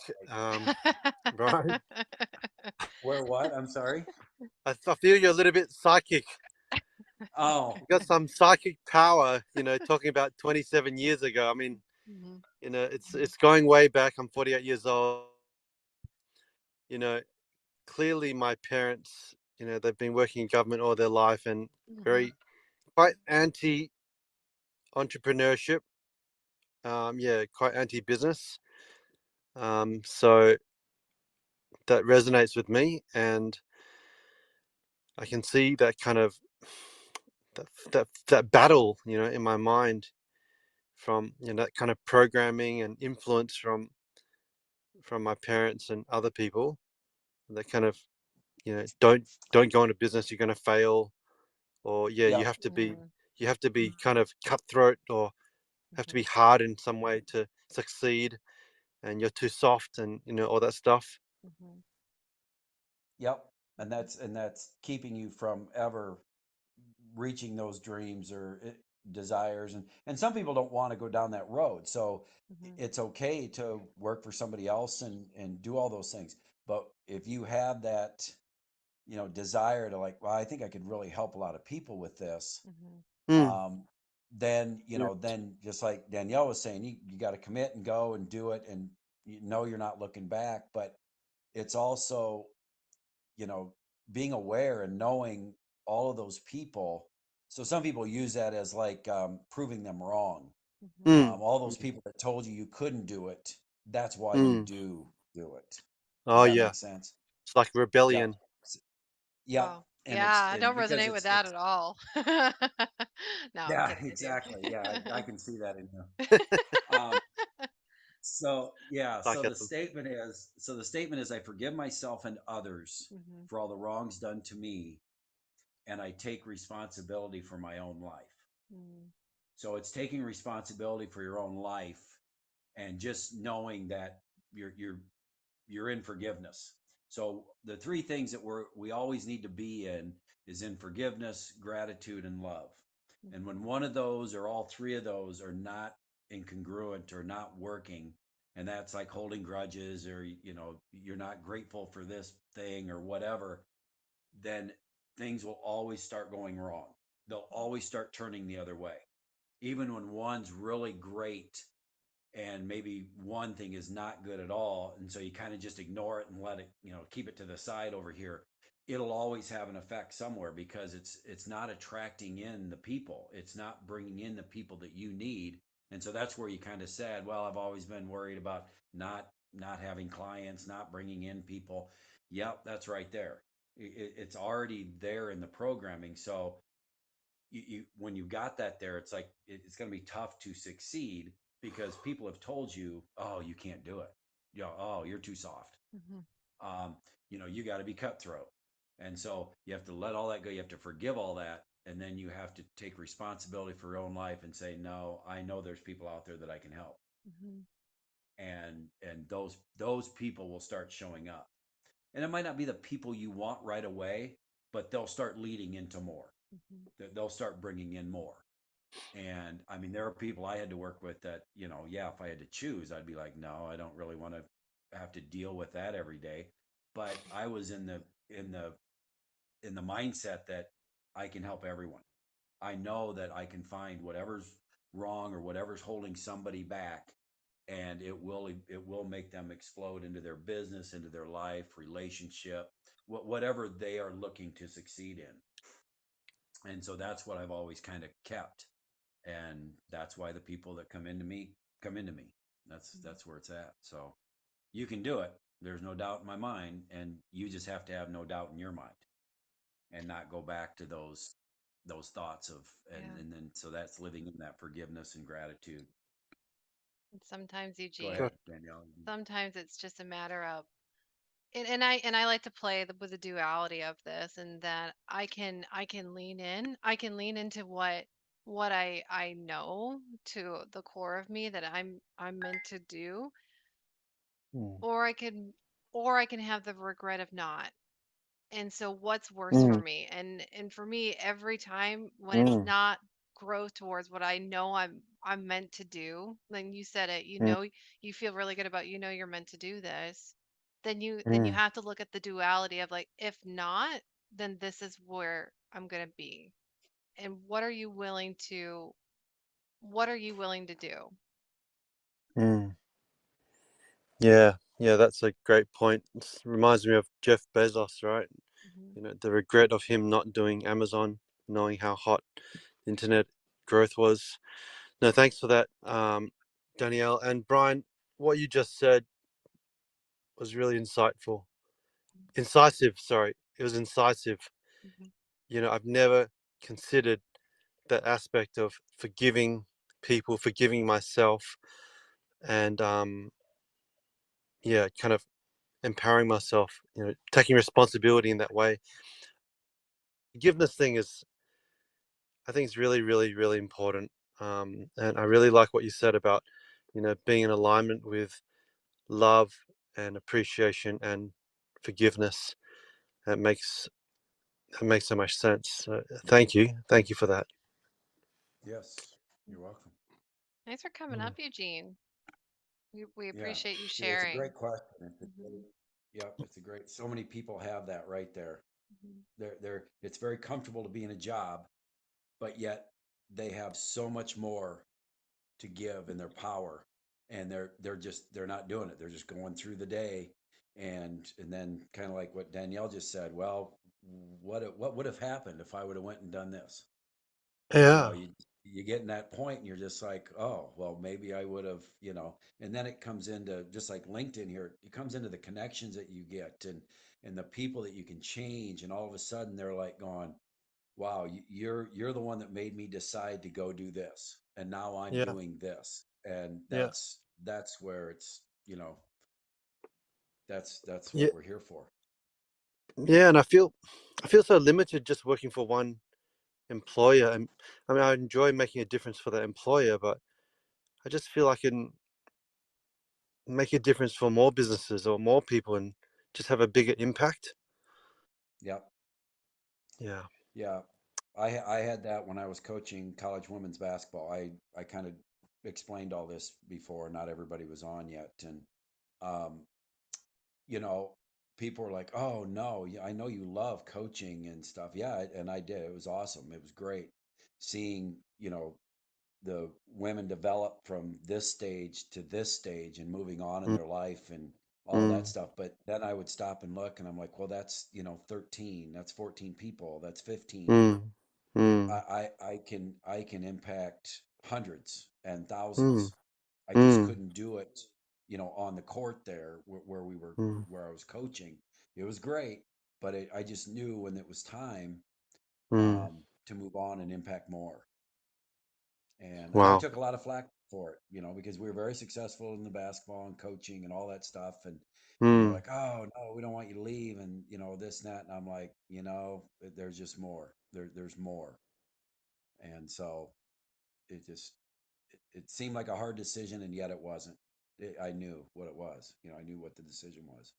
Brian. where what? I'm sorry. I feel you're a little bit psychic. Oh, You got some psychic power, talking about 27 years ago. I mean, Mhm, it's going way back. I'm 48 years old. You know, clearly my parents, they've been working in government all their life and mhm, very quite anti entrepreneurship. Yeah, quite anti business. So that resonates with me, and I can see that kind of that battle, in my mind from that kind of programming and influence from my parents and other people. That kind of don't go into business, you're going to fail, or yeah, yep, mhm, you have to be kind of cutthroat or have to be mhm, hard in some way to succeed, and you're too soft, and all that stuff. mhm, yep. And mhm, that's keeping you from ever reaching those dreams or desires. And some people don't want to go down that road. So mhm, it's okay to work for somebody else and do all those things. But if you have that, desire to like, well, I think I could really help a lot of people with this, mhm, Mm, um, then yeah. then just like Danielle was saying, you got to commit and go and do it, and you're not looking back. But it's also, you know being aware and knowing all of those people. So some people use that as like, proving them wrong. mhm. Mm, All those people that told you couldn't do it, that's why you mm. do it. Does Oh that yeah, make sense? it's like Yep. rebellion. Yep. Oh, And yeah, I don't because resonate with that it's at all. No, I'm yeah, kidding, I exactly. Yeah, I do. can see that in you. Um, so yeah, Sarcasm. so the statement is, I forgive myself and others Mhm, for all the wrongs done to me, and I take responsibility for my own life. mhm, So it's taking responsibility for your own life, and just knowing that you're you're you're in forgiveness. So the three things that we always need to be in is in forgiveness, gratitude, and love. And mhm, when one of those or all three of those are not incongruent or not working, and that's like holding grudges, or you're not grateful for this thing or whatever, then things will always start going wrong. They'll always start turning the other way. Even when one's really great, and maybe one thing is not good at all, and so you kind of just ignore it and let it, keep it to the side over here, it'll always have an effect somewhere, because it's not attracting in the people, it's not bringing in the people that you need. And so that's where you kind of said, well, I've always been worried about not having clients, not bringing in people. Yep, that's right there. It's already there in the programming. So when you got that there, it's like it's going to be tough to succeed, because people have told you, oh, you can't do it. Oh, you're too soft. mhm, Um, you got to be cutthroat. And so you have to let all that go. You have to forgive all that. And then you have to take responsibility for your own life and say, no, I know there's people out there that I can help. mhm, And those people will start showing up. And it might not be the people you want right away, but they'll start leading into more. mhm, They'll start bringing in more. And I mean, there are people I had to work with that, yeah, if I had to choose, I'd be like, no, I don't really want to have to deal with that every day. But I was in the mindset that I can help everyone. I know that I can find whatever's wrong or whatever's holding somebody back, and it will make them explode into their business, into their life, relationship, whatever they are looking to succeed in. And so that's what I've always kind of kept, and that's why the people that come into me. mhm, That's where it's at. So you can do it, there's no doubt in my mind, and you just have to have no doubt in your mind, and not go back to those thoughts of, and yeah. and then so that's living in that forgiveness and gratitude. And sometimes, Go Eugene, ahead, Danielle. sometimes it's just a matter of, and I like to play with the duality of this, and that I can lean in, I can lean into what I know to the core of me that I'm meant to do, Mm, or I can have the regret of not. And so what's worse for Mm, me? And for me, every time when it's mm, not growth towards what I know I'm meant to do, then you said it, mm, you feel really good about, you're meant to do this, then you mm, have to look at the duality of, like, if not, then this is where I'm going to be. And what are you willing to do? mm. Yeah, yeah, that's a great point. It reminds me of Jeff Bezos, right? Hmm. The regret of him not doing Amazon, knowing how hot the internet growth was. No, thanks for that, Danielle. And Brian, what you just said was really insightful. Incisive, sorry. It was incisive. Hmm. I've never considered that aspect of forgiving people, forgiving myself, and yeah, kind of empowering myself, taking responsibility in that way. Forgiveness thing is, I think, it's really, really, really important. And I really like what you said about, being in alignment with love and appreciation and forgiveness. That makes so much sense. So thank you for that. Yes, you're welcome. Thanks for coming Mm. up, Eugene. We Yeah, appreciate you it's a sharing. great question. It's a Hmm. great, yep, it's a great. So many people have that right there. Hmm. They're. It's very comfortable to be in a job, but yet they have so much more to give in their power, and they're not doing it. They're just going through the day, and then kind of like what Danielle just said. Well, what would have happened if I would have went and done this? you know Yeah, you you get in that point and you're just like, oh well, maybe I would have, and then it comes into just like LinkedIn here, it comes into the connections that you get, and the people that you can change, and all of a sudden they're like going, wow, you're the one that made me decide to go do this, and now I'm yeah, doing this, and yeah, that's where it's, that's yeah, what we're here for. yeah. And I feel so limited just working for one employer. And I mean, I enjoy making a difference for that employer, but I just feel I can make a difference for more businesses or more people and just have a bigger impact. Yep. Yeah. Yeah, I had that when I was coaching college women's basketball. I kind of explained all this before. Not everybody was on yet, and um, you know, people were like, "Oh no, I know you love coaching and stuff." Yeah, and I did. It was awesome. It was great seeing, the women develop from this stage to this stage and moving on in Mm, their life and all that mm, stuff. But then I would stop and look, and I'm like, well, that's, 13, that's 14 people, that's 15. mm, mm, I can impact hundreds and mm, thousands. I just mm, couldn't do it, on the court there where mm, where I was coaching. It was great, but I just knew when it was time, mm. to move on and impact more. And I Wow. took a lot of flack for it, because we were very successful in the basketball and coaching and all that stuff. And they're Mm. like, "Oh no, we don't want you to leave," and this and that. And I'm like, there's just more. There's more. And so it just it seemed like a hard decision, and yet it wasn't. I knew what it was. I knew what the decision was.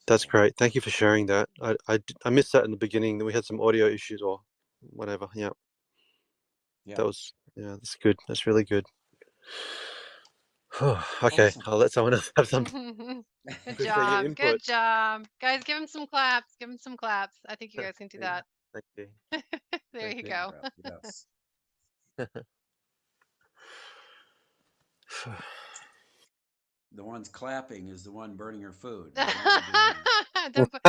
That's So great. Thank you for sharing that. I missed that in the beginning. Then we had some audio issues or whatever. Yeah, yeah, yeah, that's good. That's really good. Okay, awesome. I'll let someone else have some. Good Appreciate your job. input. Good job. Guys, give him some claps. Give him some claps. I think you guys can do Hey, that. Thank you. There great you big go. breath. Yes. The one's clapping is the one burning her food. There's no one doing Don't put-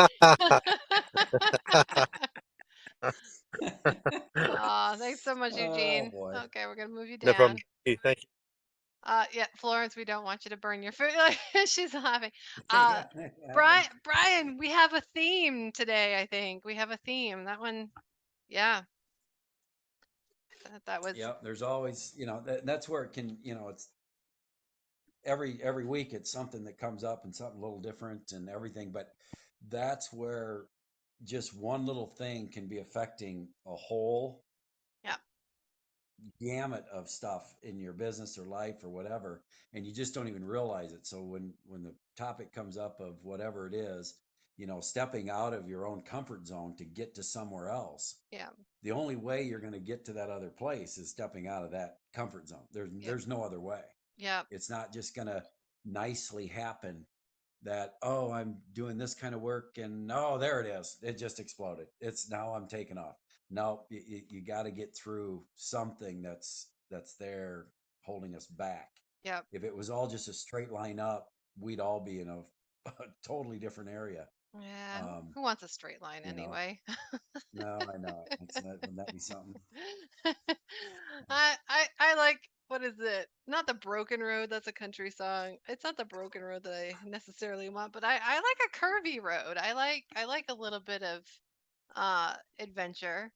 Aw, thanks so much, Oh Eugene. boy. Okay, we're gonna move you No problem. down. Thank you. Yeah, Florence, we don't want you to burn your food. She's laughing. Uh, Yeah, that Brian, happened. Brian, we have a theme today. I think we have a theme. That one, yeah, that was. Yep. There's always, that's where it can, it's every week it's something that comes up and something a little different and everything. But that's where just one little thing can be affecting a whole Yeah. gamut of stuff in your business or life or whatever, and you just don't even realize it. So when the topic comes up of whatever it is, stepping out of your own comfort zone to get to somewhere else. Yeah. The only way you're going to get to that other place is stepping out of that comfort zone. There's Yep. there's no other way. Yep. It's not just going to nicely happen that, oh, I'm doing this kind of work and oh, there it is. It just exploded. It's now I'm taking off. No, you got to get through something that's there holding us back. Yep. If it was all just a straight line up, we'd all be in a totally different area. Yeah. Um, Who wants a straight line you know, anyway? no, I know. Wouldn't that be something? I like, what is it? Not the broken road. That's a country song. It's not the broken road that I necessarily want, but I like a curvy road. I like a little bit of adventure.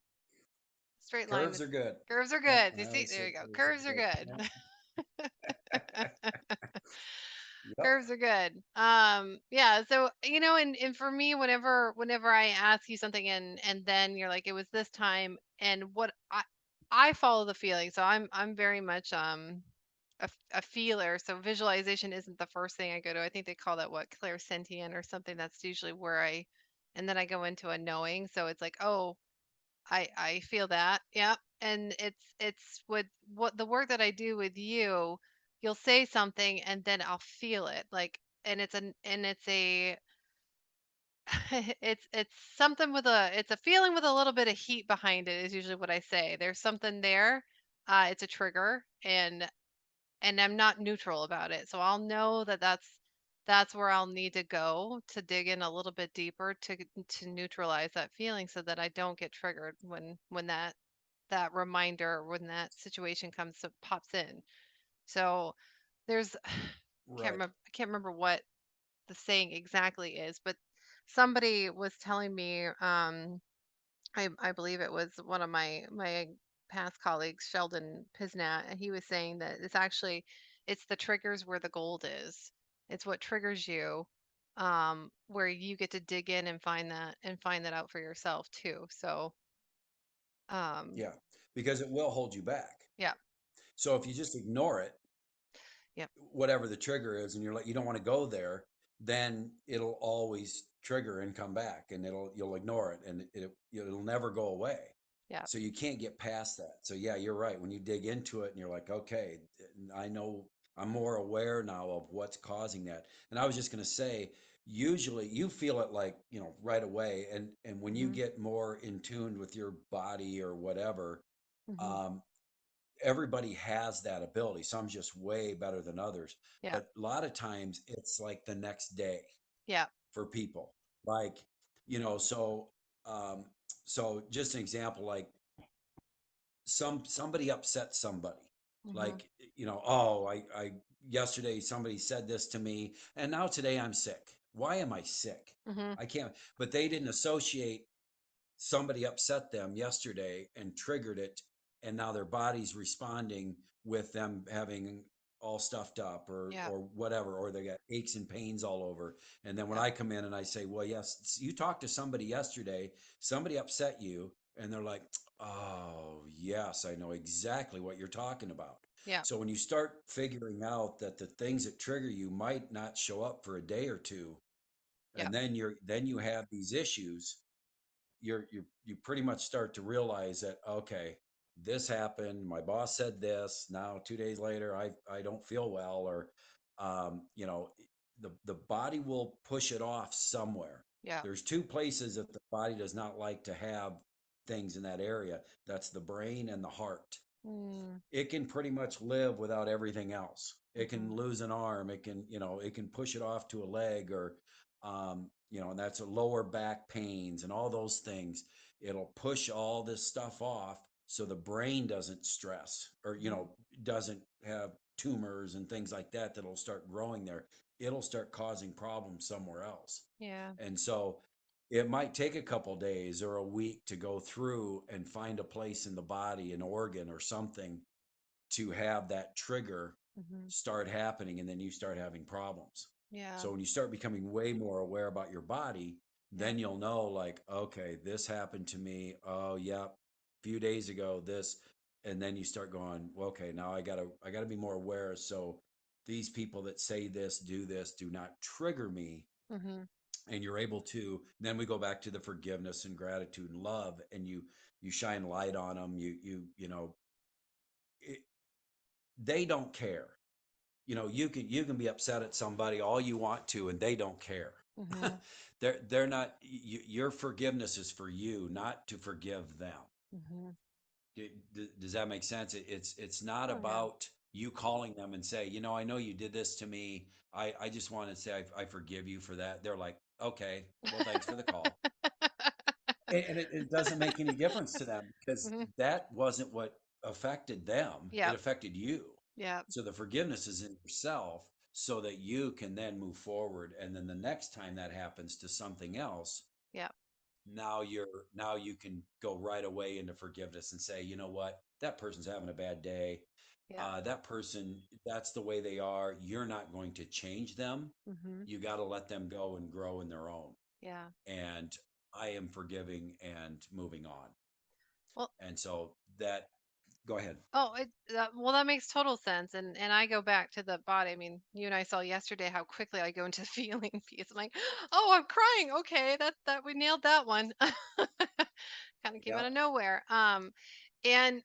Straight line Curves with are good. curves are Yep, good. I You see, always there say you go. curves Curves are are good. good. Yep. Yep. Curves are good. Yeah, so and for me, whenever I ask you something and then you're like, it was this time, and what I follow the feeling. So I'm very much a feeler. So visualization isn't the first thing I go to. I think they call that what, clairsentient or something. That's usually where and then I go into a knowing. So it's like, oh, I feel that. Yeah. And it's what the work that I do with you, you'll say something and then I'll feel it. Like, and it's a it's something with it's a feeling with a little bit of heat behind it is usually what I say. There's something there. It's a trigger, and I'm not neutral about it. So I'll know that that's where I'll need to go to dig in a little bit deeper to neutralize that feeling so that I don't get triggered when that reminder, when that situation pops in. So there's Right. I can't remember what the saying exactly is, but somebody was telling me, I believe it was one of my past colleagues, Sheldon Pisnat, and he was saying that it's the triggers where the gold is. It's what triggers you, where you get to dig in and find that out for yourself too. So, um, Yeah. Because it will hold you back. yeah, So if you just ignore it, yep, whatever the trigger is, and you're like, you don't want to go there, then it'll always trigger and come back, and you'll ignore it, and it'll never go away. yep, So you can't get past that. So yeah, you're right. When you dig into it, and you're like, okay, I know, I'm more aware now of what's causing that. And I was just going to say, usually you feel it like, right away, and when you mhm, get more in tune with your body or whatever, mhm, um, everybody has that ability. Some just way better than others. yep, But a lot of times it's like the next day yep, for people. Like, you know, so um, so just an example, like somebody upset somebody. mhm, Like, oh, I yesterday somebody said this to me, and now today I'm sick. Why am I sick? mhm, I can't, but they didn't associate somebody upset them yesterday and triggered it, and now their body's responding with them having all stuffed up yep, or whatever, or they got aches and pains all over. And then when yep, I come in and I say, well, yes, you talked to somebody yesterday, somebody upset you, and they're like, oh yes, I know exactly what you're talking about. yep, So when you start figuring out that the things that trigger you might not show up for a day or two, yep, and then you have these issues, you pretty much start to realize that, okay, this happened, my boss said this, now 2 days later I don't feel well, or you know the body will push it off somewhere. yep, There's two places that the body does not like to have things in that area. That's the brain and the heart. mm, It can pretty much live without everything else. It can mhm, lose an arm. It can push it off to a leg, or, and that's a lower back pains and all those things. It'll push all this stuff off so the brain doesn't stress, or, mhm, doesn't have tumors and things like that that'll start growing there. It'll start causing problems somewhere else. yeah, And so it might take a couple days or a week to go through and find a place in the body, an organ or something, to have that trigger mhm, start happening, and then you start having problems. yeah, So when you start becoming way more aware about your body, yep, then you'll know, like, okay, this happened to me. Oh, yeah, a few days ago, this. And then you start going, well, okay, now I gotta be more aware. So these people that say this, do not trigger me, mhm, and you're able to, then we go back to the forgiveness and gratitude and love, and you shine light on them. You know, it, they don't care. You know, you can be upset at somebody all you want to, and they don't care. Mm-hmm. They're not, your forgiveness is for you, not to forgive them. Mm-hmm. Does that make sense? It's not Oh yeah. about you calling them and say, you know, I know you did this to me. I just want to say I forgive you for that. They're like, okay, well, thanks for the call. And it doesn't make any difference to them because Mm-hmm. that wasn't what affected them. It Yep. affected you. Yep. So the forgiveness is in yourself so that you can then move forward. And then the next time that happens to something else, Yep. now you can go right away into forgiveness and say, you know what, that person's having a bad day. Yep. That person, that's the way they are. You're not going to change them. Mm-hmm. You got to let them go and grow in their own. Yeah. And I am forgiving and moving on. Well, And so that, go ahead. oh, well, that makes total sense. And I go back to the body. I mean, you and I saw yesterday how quickly I go into feeling piece. I'm like, oh, I'm crying. Okay, that we nailed that one. Kind of came out Yep. of nowhere. And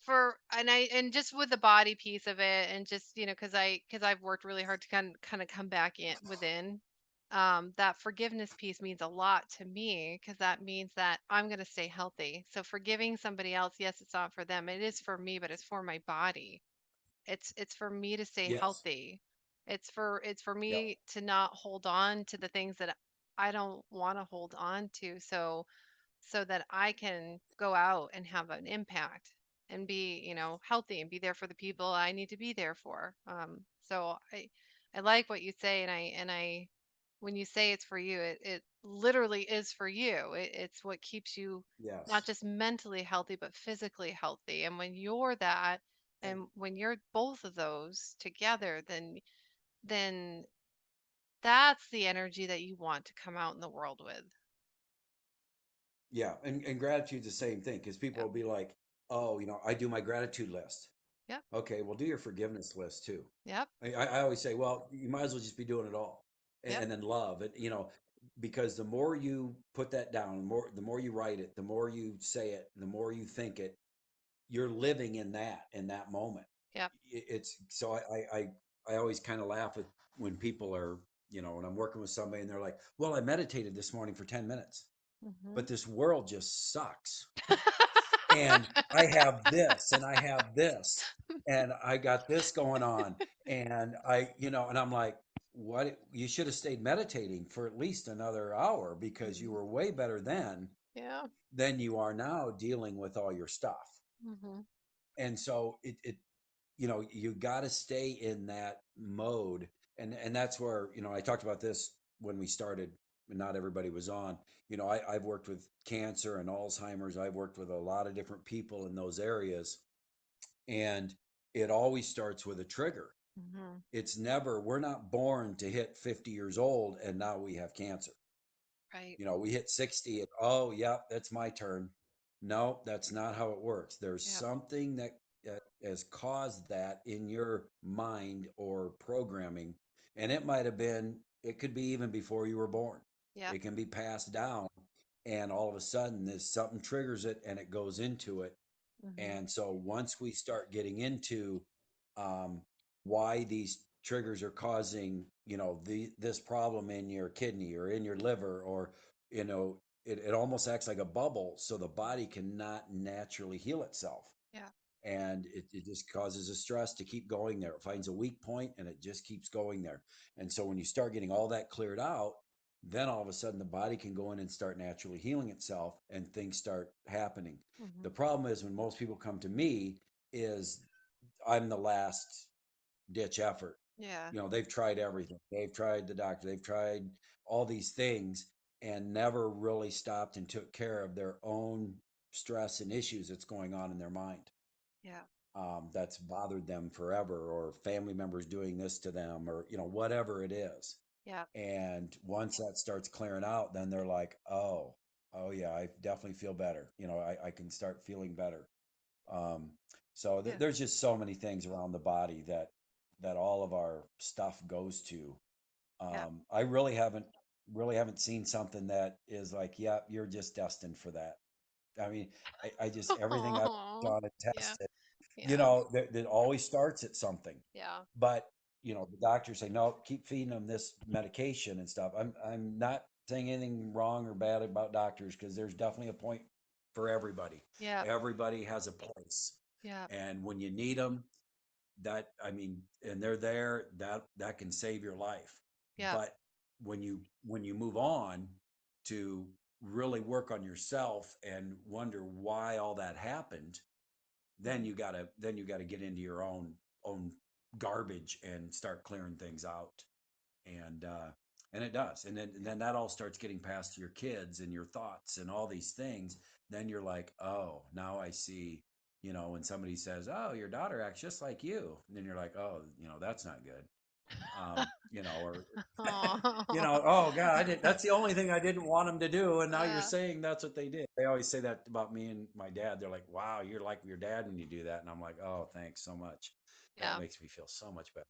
and just with the body piece of it, and just because I've worked really hard to kind of come back in within. That forgiveness piece means a lot to me because that means that I'm going to stay healthy. So forgiving somebody else, yes, it's not for them. It is for me, but it's for my body. It's for me to stay Yes. healthy. It's for Yep. me to not hold on to the things that I don't want to hold on to. So that I can go out and have an impact and be, healthy and be there for the people I need to be there for. So I like what you say, and I when you say it's for you, it literally is for you. It's what keeps you not Yes. just mentally healthy, but physically healthy. And when you're that, And and when you're both of those together, then that's the energy that you want to come out in the world with. yeah, and gratitude's the same thing because people Yep. will be like, oh, you know, I do my gratitude list. Yep. Okay, well, do your forgiveness list too. Yep. I always say, well, you might as well just be doing it all, Yep. and then love it. You know, because the more you put that down, the more you write it, the more you say it, the more you think it, you're living in that moment. Yep. It's so I always kind of laugh at when people are, you know, when I'm working with somebody and they're like, well, I meditated this morning for 10 minutes, Hmm. but this world just sucks. And I have this and I have this and I got this going on. And you know, and I'm like, what? You should have stayed meditating for at least another hour because you Hmm. were way better then Yeah. than you are now dealing with all your stuff. Hmm. And so it you know, you got to stay in that mode. And that's where, you know, I talked about this when we started and not everybody was on. You know, I've worked with cancer and Alzheimer's. I've worked with a lot of different people in those areas. And it always starts with a trigger. Hmm. It's never, we're not born to hit 50 years old and now we have cancer. Right. You know, we hit 60 and oh, yeah, that's my turn. No, that's not how it works. There's Yep. something that has caused that in your mind or programming. And it might have been, it could be even before you were born. Yep. It can be passed down. And all of a sudden, there's something triggers it and it goes into it. Hmm. And so once we start getting into um, why these triggers are causing, you know, this problem in your kidney or in your liver, or, you know, it almost acts like a bubble. So the body cannot naturally heal itself. Yeah. And it just causes a stress to keep going there. It finds a weak point and it just keeps going there. And so when you start getting all that cleared out, then all of a sudden the body can go in and start naturally healing itself and things start happening. Hmm. The problem is when most people come to me is I'm the last ditch effort. Yeah. You know, they've tried everything. They've tried the doctor, they've tried all these things and never really stopped and took care of their own stress and issues that's going on in their mind, Yeah. that's bothered them forever, or family members doing this to them, or, you know, whatever it is. Yeah. And once that starts clearing out, then they're like, oh yeah, I definitely feel better. You know, I can start feeling better. Um, so Yeah. there's just so many things around the body that all of our stuff goes to. Yeah. I really haven't. really haven't seen something that is like, yeah, you're just destined for that. I mean, I just everything I've Oh, done and yeah, tested, yeah, that always starts at something. yeah, But the doctors say no, keep feeding them this medication and stuff. I'm not saying anything wrong or bad about doctors because there's definitely a point for everybody. yeah, Everybody has a place, yeah, and when you need them, that I mean, and they're there, that can save your life. yeah, But when you move on to really work on yourself and wonder why all that happened, then mhm, you gotta get into your own garbage and start clearing things out. And uh and it does, and then that all starts getting passed to your kids and your thoughts and all these things. Then you're like, oh, now I see. When somebody says, oh, your daughter acts just like you, and then you're like, oh, that's not good. Or oh, oh God, I did. That's the only thing I didn't want them to do, and now you're yeah, saying that's what they did. They always say that about me and my dad. They're like, "Wow, you're like your dad when you do that," and I'm like, "Oh, thanks so much. That yeah. makes me feel so much better."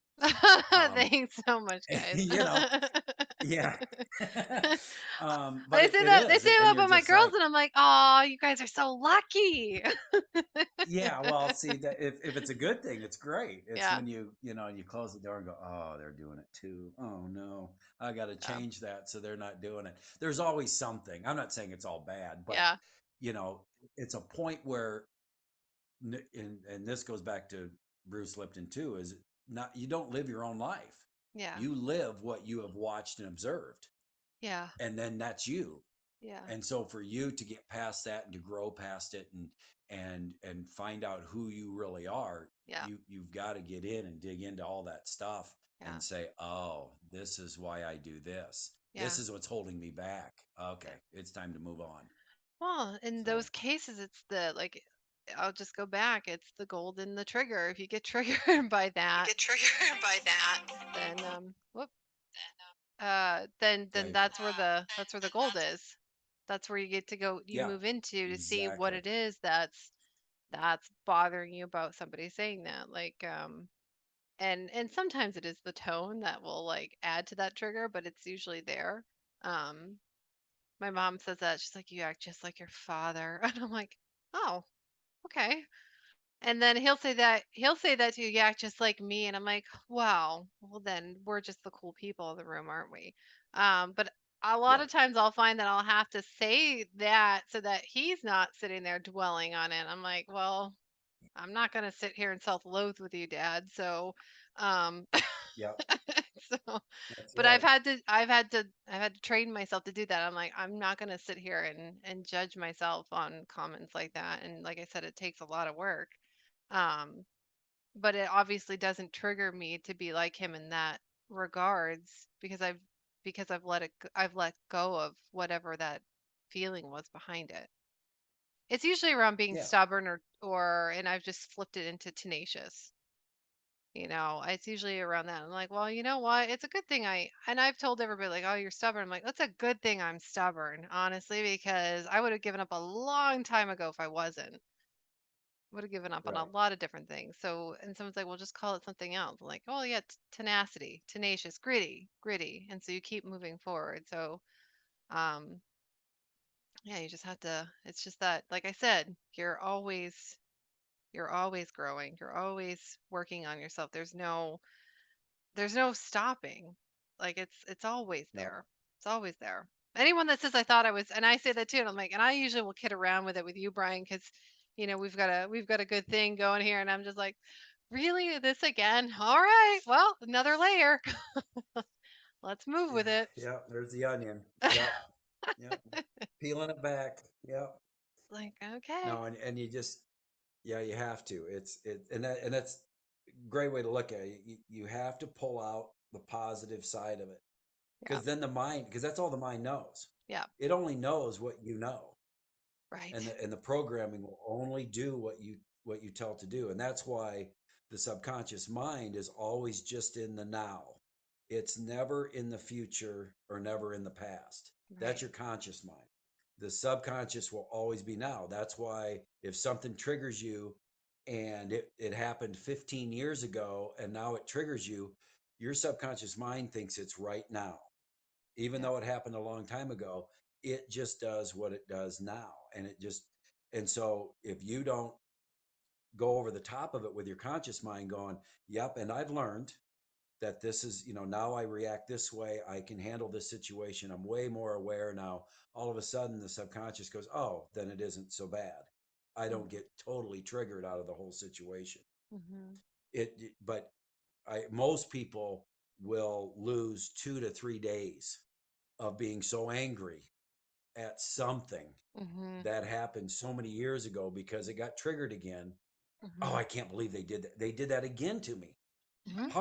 Um, Thanks so much, guys. you know, yeah. But They it, say it that they is, say and that you're about my just girls, like, and I'm like, oh, you guys are so lucky. yeah. Well, see that if it's a good thing, it's great. It's Yeah, when you close the door and go, oh, they're doing it too. Oh no, I got to yeah, change that so they're not doing it. There's always something. I'm not saying it's all bad, but yeah, you know, it's a point where, and this goes back to Bruce Lipton too, is not you don't live your own life. yeah, You live what you have watched and observed, yeah, and then that's you. yeah, And so for you to get past that and to grow past it and find out who you really are, yeah, you've got to get in and dig into all that stuff yeah, and say, oh, this is why I do this. yeah, This is what's holding me back. yeah. Okay, it's time to move on. Well, in So those cases, it's the like, I'll just go back. It's the gold in the trigger. If you get triggered by you that, get triggered by that. then whoop, then Yeah, that's where the gold is. That's where you get to go. You yeah, move into to see what exactly. it is that's bothering you about somebody saying that. Like and sometimes it is the tone that will like add to that trigger, but it's usually there. Um, my mom says that she's like, you act just like your father, and I'm like, oh, okay. And then he'll say that to you, yeah, just like me. And I'm like, wow, well then we're just the cool people in the room, aren't we? But a lot Yeah, of times I'll find that I'll have to say that so that he's not sitting there dwelling on it. I'm like, well, I'm not gonna sit here and self-loathe with you, Dad. So, um, yeah, so, that's but right. I've had to train myself to do that. I'm like, I'm not gonna sit here and judge myself on comments like that. And like I said, it takes a lot of work. Um, but it obviously doesn't trigger me to be like him in that regards because I've let go of whatever that feeling was behind it. It's usually around being Yeah, stubborn or and I've just flipped it into tenacious. It's usually around that. I'm like, well, you know what? It's a good thing and I've told everybody like, oh, you're stubborn. I'm like, that's a good thing I'm stubborn, honestly, because I would have given up a long time ago if I wasn't. Would have given up on a right. lot of different things. So, and someone's like, well, just call it something else. I'm like, oh, yeah, tenacity, tenacious, gritty, gritty. And so you keep moving forward. So, um, yeah, you just have to, it's just that, like I said, you're always growing. You're always working on yourself. There's no stopping. Like it's always No, there. It's always there. Anyone that says I thought I was, and I say that too, and I'm like, and I usually will kid around with it with you, Brian, because we've got a good thing going here, and I'm just like, really, this again? All right, well, another layer. Let's move yeah, with it. yeah. There's the onion. Yep, yep. Peeling it back. Yep. Like, okay, No, and you just, yeah, you have to. And that's a great way to look at it. You have to pull out the positive side of it, yeah, because then the mind, because that's all the mind knows. yeah, It only knows what you know, and right, the programming will only do what you tell it to do, and that's why the subconscious mind is always just in the now. It's never in the future or never in the past. That's right, your conscious mind. The subconscious will always be now. That's why if something triggers you and it happened 15 years ago and now it triggers you, your subconscious mind thinks it's right now. even Yep. though it happened a long time ago. It just does what it does now, and it just and so if you don't go over the top of it with your conscious mind going, yep, and I've learned that this is, now I react this way. I can handle this situation. I'm way more aware now. All of a sudden, the subconscious goes, oh, then it isn't so bad. I don't Mhm. get totally triggered out of the whole situation. Mhm. But most people will lose 2 to 3 days of being so angry at something Mhm. that happened so many years ago because it got triggered again. Oh, Mhm. I can't believe they did that. They did that again to me. Mhm.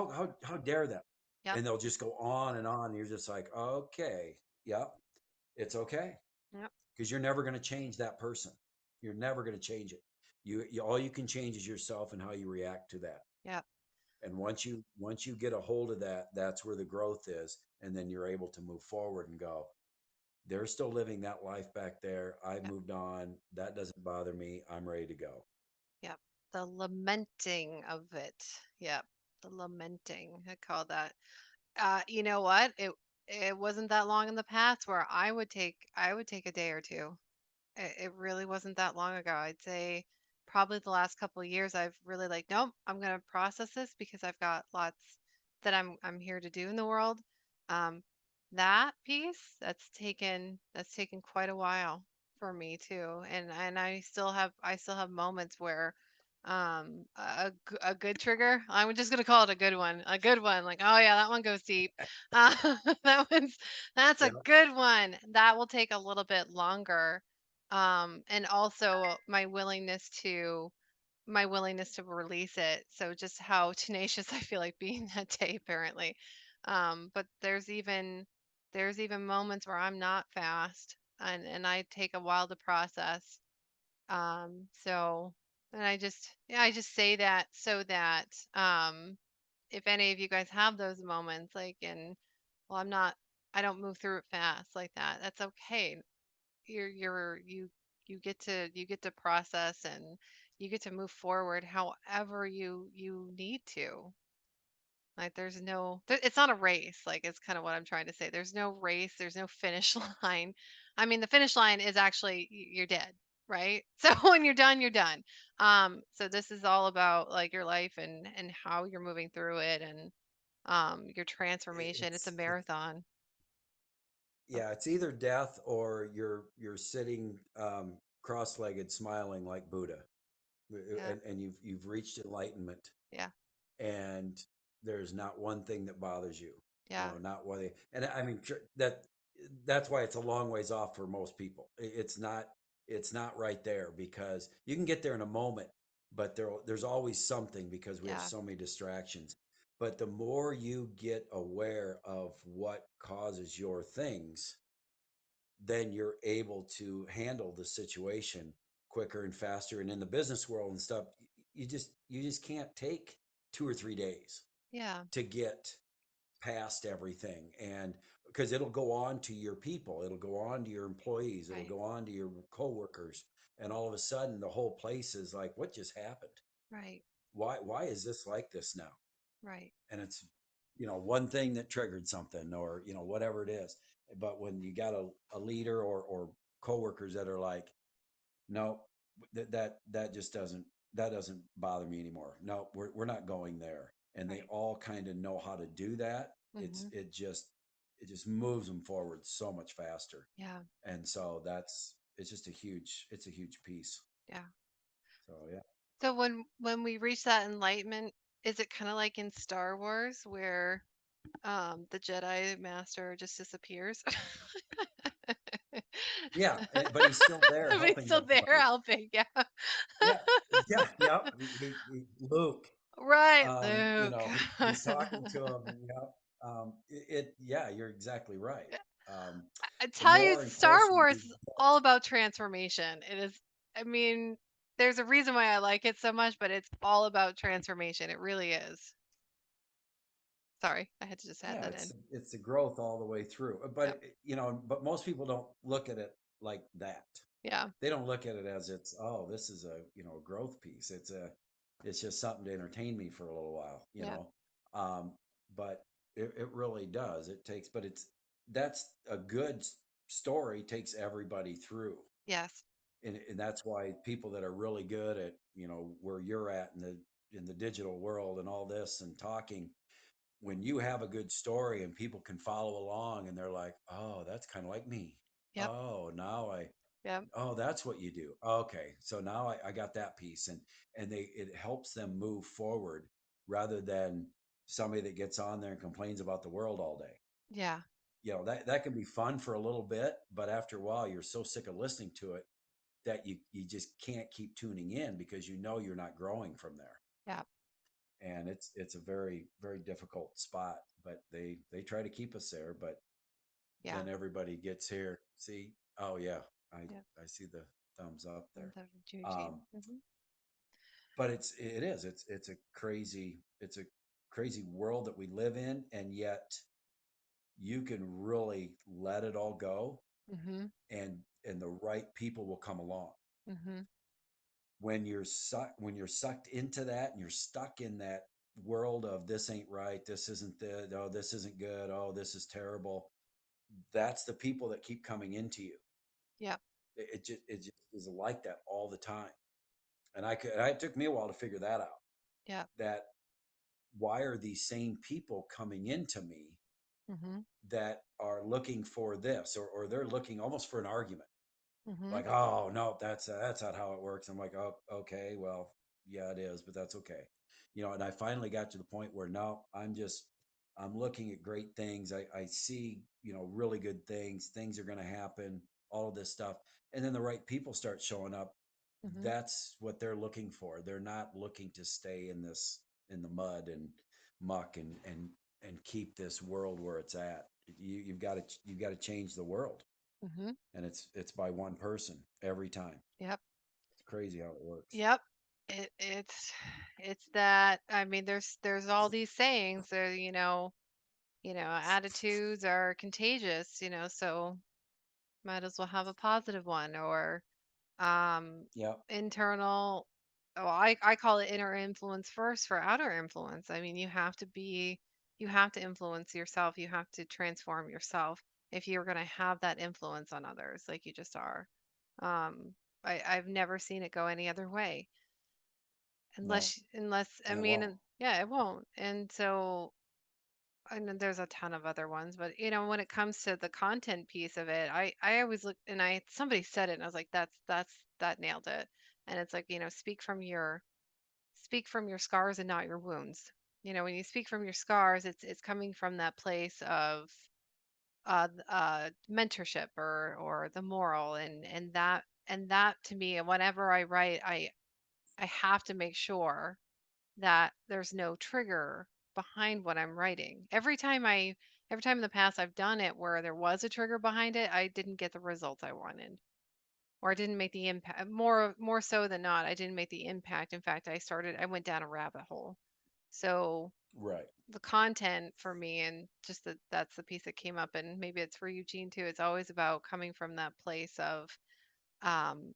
How dare them? Yep. And they'll just go on and on. And you're just like, okay, yep, it's okay, Yep. because you're never going to change that person. You're never going to change it. All you can change is yourself and how you react to that. Yep. And once you get a hold of that, that's where the growth is, and then you're able to move forward and go. They're still living that life back there. I've Yep. moved on. That doesn't bother me. I'm ready to go. Yep. The lamenting of it. Yep. The lamenting. I call that. You know what? It wasn't that long in the past where I would take a day or two. It really wasn't that long ago. I'd say probably the last couple of years I've really like, nope, I'm gonna process this because I've got lots that I'm here to do in the world. Um, that piece that's taken quite a while for me too, and I still have moments where a good trigger. I'm just gonna call it a good one. Like, oh yeah, that one goes deep. Uh, that's a Yeah. good one. That will take a little bit longer, and also my willingness to release it. So just how tenacious I feel like being that day, apparently. But there's even moments where I'm not fast, and I take a while to process. So, and I just say that so that if any of you guys have those moments, like, and well, I don't move through it fast like that. That's okay. You get to process, and you get to move forward however you need to. Like, it's not a race. Like, it's kind of what I'm trying to say. There's no race, there's no finish line. I mean, the finish line is actually you're dead, right? So when you're done, you're done. So this is all about like your life and how you're moving through it, and your transformation. It's a It's marathon. So, Yeah, it's either death or you're sitting cross-legged, smiling like Buddha, yeah, and you've reached enlightenment, yeah, and there's not one thing that bothers you. yeah, Not one thing. And I mean that's why it's a long ways off for most people. It's not right there because you can get there in a moment, but there's always something because we have yeah, so many distractions. But the more you get aware of what causes your things, then you're able to handle the situation quicker and faster. And in the business world and stuff, you just can't take 2 or 3 days yeah. to get past everything. And because it'll go on to your people, it'll go on to your employees, it'll Right, go on to your coworkers, and all of a sudden the whole place is like, what just happened? right, Why is this like this now? right. And it's one thing that triggered something, or whatever it is. But when you got a leader or coworkers that are like, no, that just doesn't bother me anymore. No, we're not going there, and they Right. all kind of know how to do that. it's Mhm. it just it just moves them forward so much faster. Yeah. And so it's a huge piece. Yeah. So yeah. So when we reach that enlightenment, is it kind of like in Star Wars where the Jedi master just disappears? Yeah, but he's still there But he's helping still there everybody. helping, yeah. Yeah, yeah, yeah. Luke, Right, you Luke. know, he's talking to him, and yeah, you're exactly right. Um, I the tell you, more and Star closer Wars you is get, all about transformation. It is, I mean, there's a reason why I like it so much, but it's all about transformation. It really is. Sorry, I had to just add yeah, that it's in. it's the growth all the way through. But Yep. but most people don't look at it like that. Yeah. They don't look at it as oh, this is a growth piece. It's just something to entertain me for a little while. Yeah. Um, but it really does. It takes, but it's that's a good story takes everybody through. Yes. And that's why people that are really good at, you know, where you're at in the digital world and all this and talking, when you have a good story and people can follow along and they're like, oh, that's kind of like me. Yep. Oh, now I, Yep. oh, that's what you do. Okay. So now I got that piece, and it helps them move forward rather than somebody that gets on there and complains about the world all day. Yeah. You know, that can be fun for a little bit, but after a while you're so sick of listening to it that you just can't keep tuning in because you know you're not growing from there. Yeah. And it's a very, very difficult spot, but they try to keep us there, but Yeah. then everybody gets here. See, oh yeah, i Yep. I see the thumbs up there. The Eugene. um but it's a crazy world that we live in, and yet you can really let it all go, Mm-hmm. and the right people will come along. Mm-hmm. When you're sucked into that and you're stuck in that world of this ain't right, this isn't the oh, this isn't good, oh, this is terrible, that's the people that keep coming into you. Yep. It just is like that all the time. And it took me a while to figure that out, Yep. that why are these same people coming into me Mm-hmm. that are looking for this, or they're looking almost for an argument, Mm-hmm. like, oh no, that's not how it works. I'm like, oh, okay, well, yeah, it is, but that's okay. You know, and I finally got to the point where no, I'm looking at great things. I see, you know, really good things are going to happen, all of this stuff. And then the right people start showing up. Mm-hmm. That's what they're looking for. They're not looking to stay in the mud and muck and keep this world where it's at. You've got to change the world, Mm-hmm. and it's by one person every time. Yep. It's crazy how it works. Yep. It's that, I mean, there's all these sayings that, attitudes are contagious, so might as well have a positive one. Or um Yep. internal, oh, I call it inner influence first for outer influence. I mean, you have to influence yourself, you have to transform yourself if you're going to have that influence on others like you just are. um I've never seen it go any other way, No, unless, I and it mean, won't. yeah, it won't. And so, and then there's a ton of other ones, but when it comes to the content piece of it, I always look, and I somebody said it and I was like, that nailed it. And it's like, speak from your scars and not your wounds. When you speak from your scars, it's coming from that place of mentorship, or the moral, and that to me, whenever I write, I have to make sure that there's no trigger behind what I'm writing. Every time in the past I've done it where there was a trigger behind it, I didn't get the results I wanted, or I didn't make the impact. More so than not, I didn't make the impact. In fact, I went down a rabbit hole. So Right. the content for me, and just that's the piece that came up, and maybe it's for Eugene too. It's always about coming from that place of, um,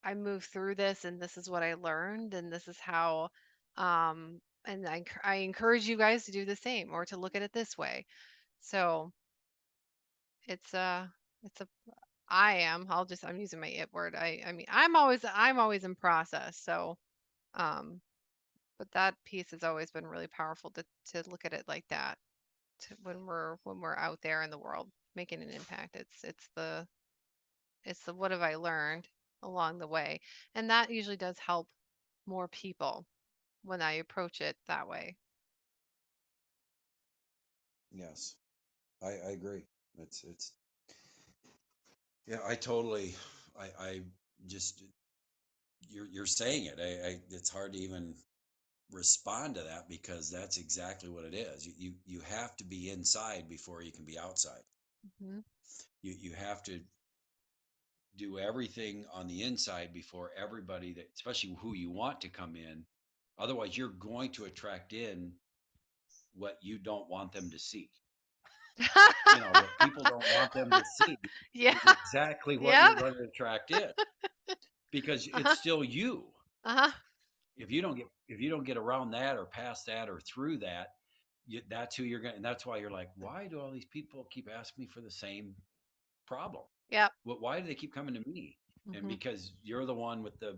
I moved through this and this is what I learned and this is how, and I encourage you guys to do the same, or to look at it this way. So it's it's a I'm using my it word. I mean, I'm always in process. So um but that piece has always been really powerful to look at it like that, when we're out there in the world making an impact. It's the what have I learned along the way, and that usually does help more people when I approach it that way. Yes. I agree. It's yeah, I totally I just you're saying it. It's hard to even respond to that because that's exactly what it is. You have to be inside before you can be outside. Hmm. You have to do everything on the inside before everybody that, especially who you want to come in. Otherwise, you're going to attract in what you don't want them to see. You know, what people don't want them to see Yeah. is exactly what Yep. you're going to attract in because it's Uh-huh. still you. Uh-huh. If you don't get around that or past that or through that, that's who you're going to, and that's why you're like, why do all these people keep asking me for the same problem? Yep. Why do they keep coming to me? And Mhm. because you're the one with the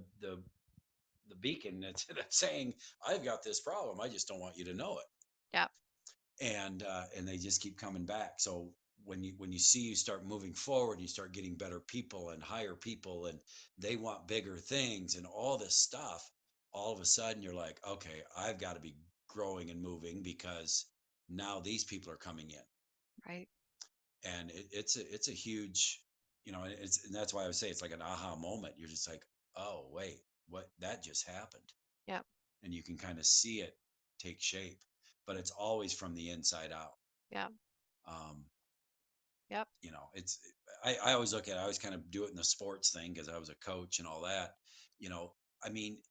beacon that's saying, I've got this problem. I just don't want you to know it. Yep. And they just keep coming back. So when you see you start moving forward, you start getting better people and higher people, and they want bigger things and all this stuff. All of a sudden, you're like, okay, I've got to be growing and moving because now these people are coming in, Right. and it's a huge, and that's why I would say it's like an aha moment. You're just like, oh wait, what that just happened, Yep. and you can kind of see it take shape, but it's always from the inside out. Yep. Um, Yep. it's I always look at it, I always kind of do it in the sports thing because I was a coach and all that. You know, I mean,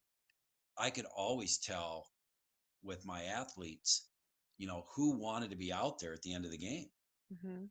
I could always tell with my athletes, who wanted to be out there at the end of the game, Mhm.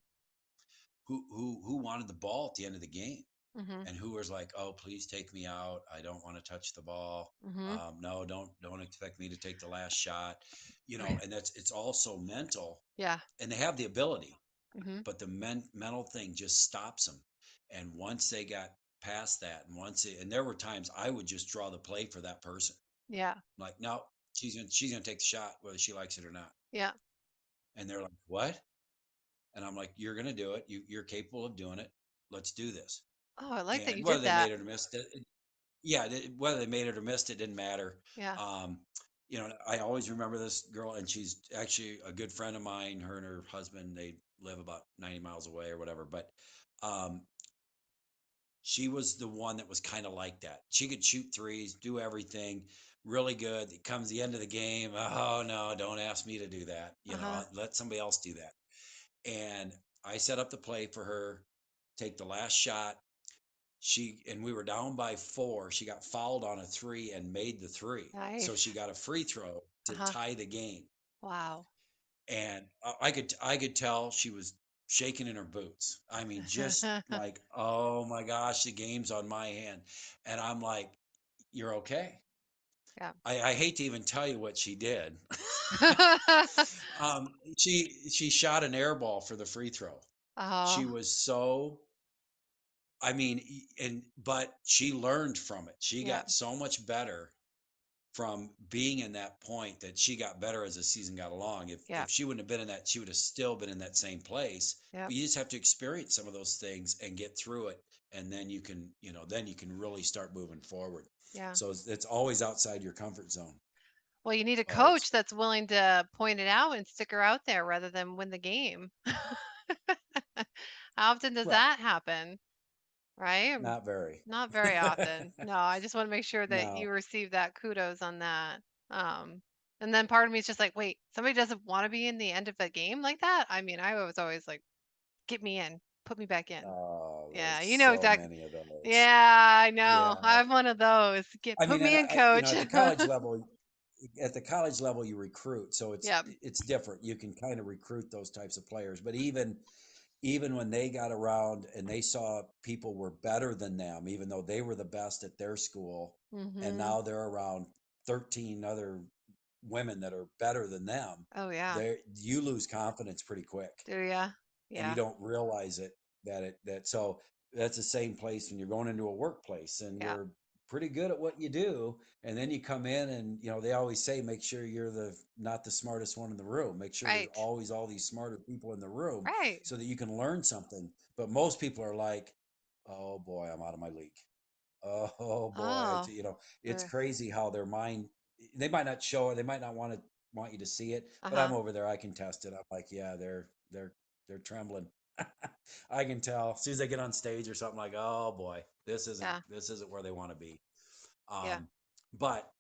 who wanted the ball at the end of the game, Mhm. and who was like, oh, please take me out. I don't want to touch the ball. Mhm. No, don't expect me to take the last shot. And it's also mental, Yeah. and they have the ability, Mhm. but the mental thing just stops them. And once they got past that, and there were times I would just draw the play for that person. Yeah. I'm like, no, she's gonna take the shot whether she likes it or not. Yeah. And they're like, what? And I'm like, you're gonna do it. You're capable of doing it. Let's do this. Oh, I like that And you whether did they made that. it or missed it, yeah, whether they made it or missed it didn't matter. Yeah. Um, I always remember this girl, and she's actually a good friend of mine. Her and her husband, they live about 90 miles away or whatever. But um, she was the one that was kind of like that. She could shoot threes, do everything really good. It comes the end of the game. Oh, no, don't ask me to do that. Uh-huh. Let somebody else do that. And I set up the play for her, take the last shot. We were down by 4. She got fouled on a 3 and made the 3. So Nice. she got a free throw to Uh-huh. tie the game. Wow. And I could tell she was shaking in her boots. I mean, just like, oh my gosh, the game's on my hand. And I'm like, you're okay. Yeah. I hate to even tell you what she did. She shot an air ball for the free throw. She Oh, was so, I mean, but she learned from it. She yeah. got so much better from being in that point that she got better as the season got along. If Yeah. if she wouldn't have been in that, she would have still been in that same place. Yep. But you just have to experience some of those things and get through it, and then you can really start moving forward. Yeah. So it's always outside your comfort zone. Well, you need a Always. coach that's willing to point it out and stick her out there rather than win the game. How often does Well, that happen? Right? not very. Not very often. No, I just want to make sure that No. you receive that kudos on that. Um, and then part of me is just like, wait, somebody doesn't want to be in the end of the game like that? I mean, I was always like, get me in, put me back in. Oh, Yeah, there's you know so exactly. many of those. Yeah, I know. Yeah. I'm one of those. I Put mean, and me in, I, coach. at the college level, you recruit, so it's Yep. it's different. You can kind of recruit those types of players, but even when they got around and they saw people were better than them, even though they were the best at their school, and Mhm. now they're around 13 other women that are better than them, Oh yeah. there you lose confidence pretty quick, Do ya? and you Yeah. don't realize it that so that's the same place when you're going into a workplace and Yeah. you're pretty good at what you do, and then you come in and they always say make sure you're the not the smartest one in the room, make sure there's Right. always all these smarter people in the room Right. so that you can learn something. But most people are like, oh boy, I'm out of my league. Oh boy, Oh. it's There. crazy how their mind, they might not show it, they might not want you to see it, but I'm Uh-huh. over there, I can test it. I'm like, yeah, they're trembling. I can tell as soon as they get on stage or something, like, oh boy, this isn't Yeah. this isn't where they want to be. Yeah. Um, but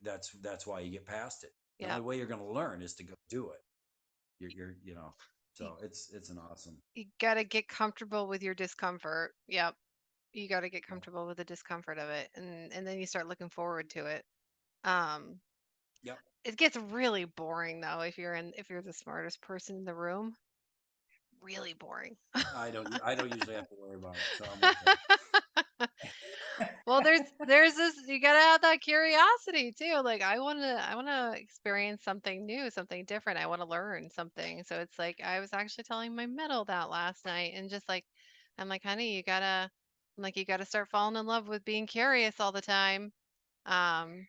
that's why you get past it. The Yeah. only way you're going to learn is to go do it. You're You, so it's an awesome. you gotta get comfortable with your discomfort. Yep. You gotta get Yeah. comfortable with the discomfort of it, and then you start looking forward to it. Um, Yep. it gets really boring though if you're the smartest person in the room. Really boring. I don't usually have to worry about it, so I'm okay. Well, there's this, you gotta have that curiosity too. Like I wanna experience something new, something different. I wanna learn something. So it's like I was actually telling my middle that last night, and just like I'm like, honey, you gotta start falling in love with being curious all the time. Um,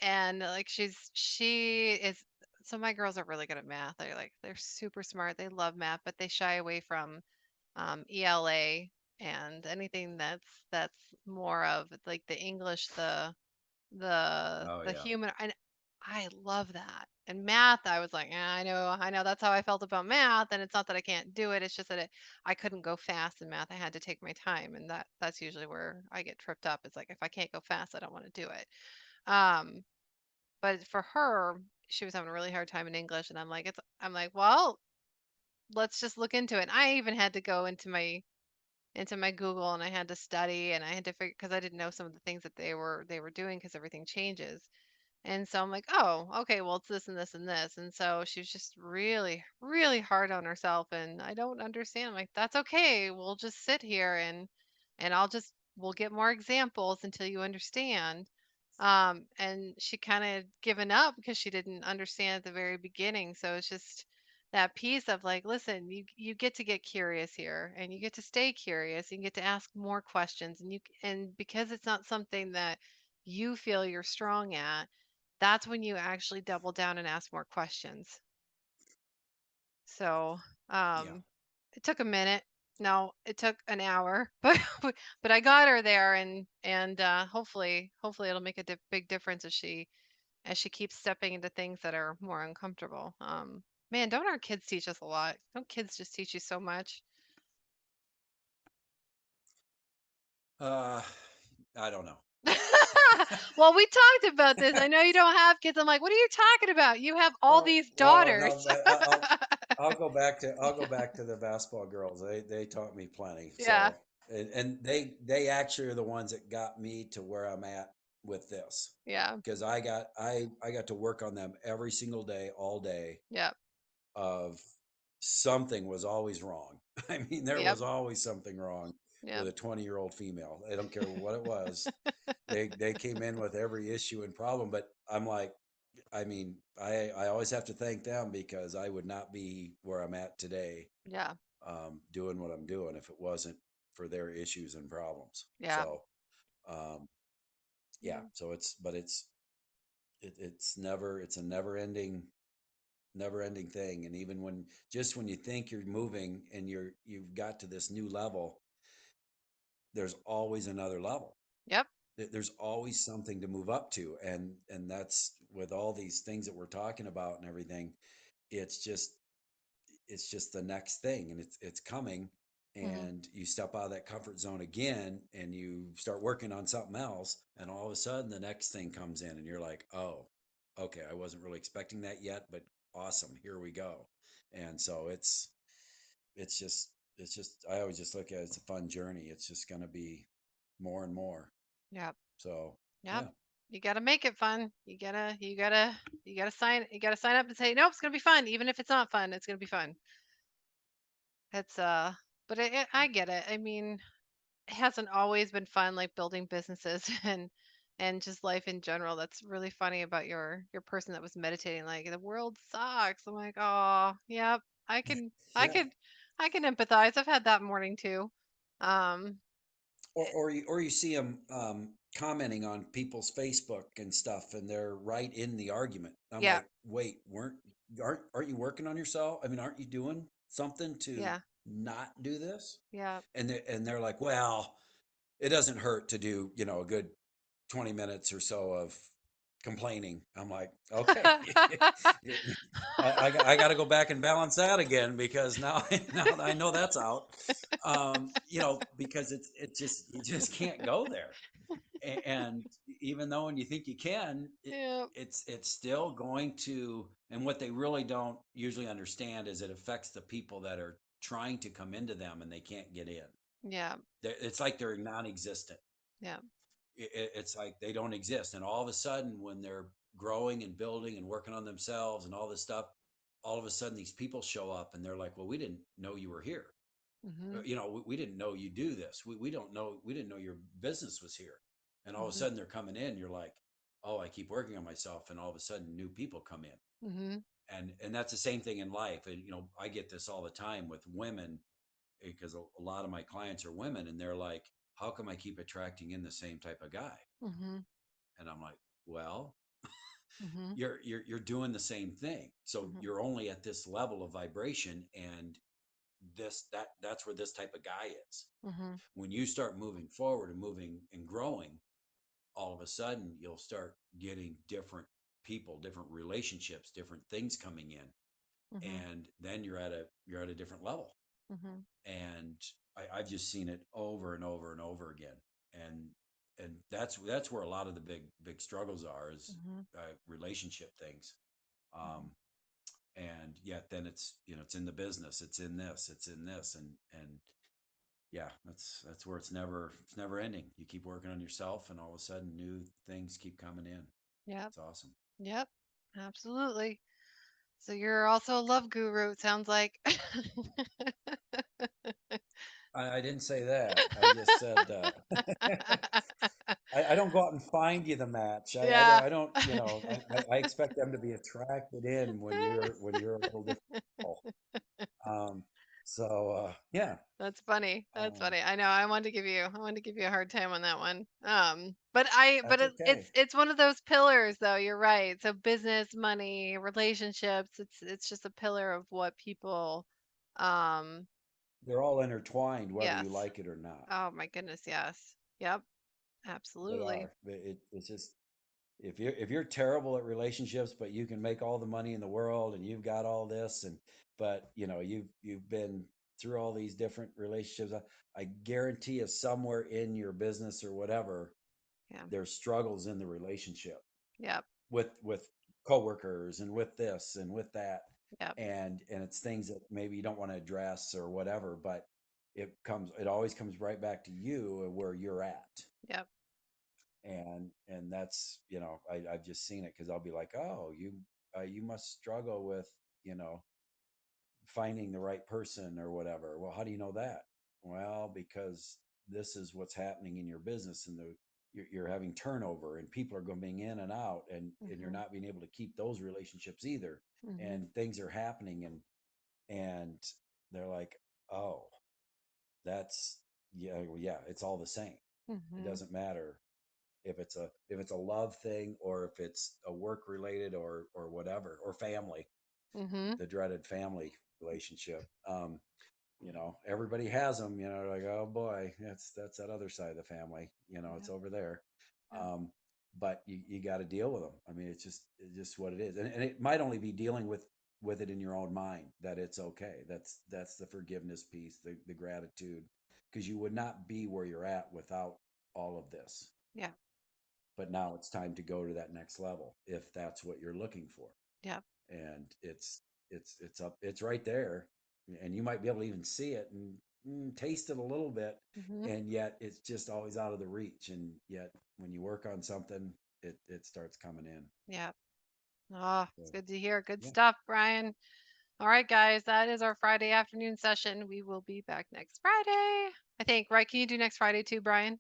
and like she is, so my girls are really good at math. They're super smart. They love math, but they shy away from ELA and anything that's more of like the English, Oh the yeah. human. And I love that. And math, I was like, I know that's how I felt about math. And it's not that I can't do it. It's just that I couldn't go fast in math. I had to take my time, and that's usually where I get tripped up. It's like if I can't go fast, I don't want to do it. Um, but for her, she was having a really hard time in English, and I'm like, well, let's just look into it. And I even had to go into my Google, and I had to study, and I had to figure, because I didn't know some of the things that they were doing, because everything changes. And so I'm like, oh, okay, well, it's this and this and this. And so she was just really, really hard on herself. And I don't understand. I'm like, that's okay. We'll just sit here, and we'll get more examples until you understand. And she kind of given up because she didn't understand at the very beginning. So it's just that piece of like, listen, you get curious here, and you get to stay curious, and you get to ask more questions, and because it's not something that you feel you're strong at, that's when you actually double down and ask more questions. So, Yeah. it took a minute. No, it took an hour, but I got her there, and hopefully it'll make a big difference as she keeps stepping into things that are more uncomfortable. Man, don't our kids teach us a lot? Don't kids just teach you so much? Uh, I don't know. Well, we talked about this. I know you don't have kids. I'm like, what are you talking about? You have all Oh, these well, daughters. no, I'll go back to the basketball girls. They taught me plenty. Yeah, So and they actually are the ones that got me to where I'm at with this, yeah, because I got to work on them every single day, all day. yep, Of something was always wrong. I mean, there yep, was always something wrong with yep. a 20-year-old female. I don't care what it was. They came in with every issue and problem, but I'm like, I mean, I always have to thank them, because I would not be where I'm at today, Yeah, doing what I'm doing, if it wasn't for their issues and problems. yeah, So, um, yeah, yeah, so it's never, it's a never ending thing. And even when, just when you think you're moving and you've got to this new level, there's always another level. yep, There's always something to move up to. And that's with all these things that we're talking about and everything. It's just, it's just the next thing, and it's coming. hmm, And you step out of that comfort zone again, and you start working on something else, and all of a sudden the next thing comes in, and you're like, oh, okay, I wasn't really expecting that yet, but awesome, here we go. And so it's just, I always just look at it as a fun journey. It's just going to be more and more. yep, So yep. yeah. You gotta make it fun. You gotta sign up and say, nope, it's gonna be fun. Even if it's not fun, it's gonna be fun. It's but I get it. I mean, it hasn't always been fun, like building businesses and just life in general. That's really funny about your person that was meditating. Like the world sucks. I'm like, oh, yep. I can, I Yeah. can, I can empathize. I've had that morning too. Um, eh, Or you see them commenting on people's Facebook and stuff, and they're right in the argument. I'm yeah, like, wait, aren't you working on yourself? I mean, aren't you doing something to yeah, not do this? yeah. And they're like, well, it doesn't hurt to do, a good 20 minutes or so of complaining. I'm like, okay, I got to go back and balance that again, because now now that I know that's out, because it's just, you just can't go there. And even though when you think you can, Yeah, it's still going to. And what they really don't usually understand is it affects the people that are trying to come into them, and they can't get in. yeah, It's like they're non-existent. yeah, It's like they don't exist. And all of a sudden, when they're growing and building and working on themselves and all this stuff, all of a sudden these people show up, and they're like, well, we didn't know you were here. Mhm. You know, we didn't know you do this. We don't know. We didn't know your business was here. And all of a Mhm. sudden they're coming in. You're like, oh, I keep working on myself. And all of a sudden new people come in. Mhm. And that's the same thing in life. And, you know, I get this all the time with women because a lot of my clients are women and they're like, how come I keep attracting in the same type of guy? Mhm. And I'm like, well, Mhm. you're doing the same thing. So Mhm. you're only at this level of vibration and that's where this type of guy is. Mhm. When you start moving forward and moving and growing, all of a sudden you'll start getting different people, different relationships, different things coming in, Mhm. and then you're at a different level. Mhm. And I've just seen it over and over and over again. And that's where a lot of the big struggles are is Mhm. relationship things. Mhm. Um, and yet then it's it's in the business, it's in this, it's in this, and yeah, that's where it's never ending. You keep working on yourself, and all of a sudden new things keep coming in. Yep. It's awesome. Yep. Absolutely. So you're also a love guru, it sounds like. I didn't say that. I just said I don't go out and find you the match. Yeah. I don't, I expect them to be attracted in when you're a little different. Um, yeah, That's funny. That's um, funny. I know. I wanted to give you a hard time on that one. But that's okay. it's one of those pillars, though. You're right. So business, money, relationships. It's just a pillar of what people. Um. They're all intertwined, whether you Yes. like it or not. Oh my goodness. Yes. Yep. They Absolutely. are. It's just if you're terrible at relationships, but you can make all the money in the world and you've got all this, and but you've been through all these different relationships. I guarantee you, somewhere in your business or whatever, Yeah. there's struggles in the relationship Yep. with coworkers and with this and with that, Yep. and it's things that maybe you don't want to address or whatever, but it always comes right back to you and where you're at. Yep. And that's I've just seen it because I'll be like, oh, you must struggle with you know finding the right person or whatever. Well, how do you know that? Well, because this is what's happening in your business, and you're having turnover and people are going in and out, and you're Mhm. not being able to keep those relationships either, Mhm. and things are happening, and they're like, oh, that's yeah, well, yeah, it's all the same. It Mhm. doesn't matter if it's a love thing or if it's a work related or whatever, or family, Mhm. the dreaded family relationship. Everybody has them, like, oh boy, that's that other side of the family, it's Yep. over there. Yep. um, but you got to deal with them. I mean, it's just what it is, and it might only be dealing with it in your own mind, that it's okay. That's the forgiveness piece, the gratitude, because you would not be where you're at without all of this. Yep. But now it's time to go to that next level if that's what you're looking for. Yep. And it's right there, and you might be able to even see it and taste it a little bit, Mhm. and yet it's just always out of the reach. And yet when you work on something, it starts coming in. Yep. Oh, So, it's good to hear. Good yeah. stuff, Brian. All right, guys, that is our Friday afternoon session. We will be back next Friday. I think, right? Can you do next Friday too, Brian?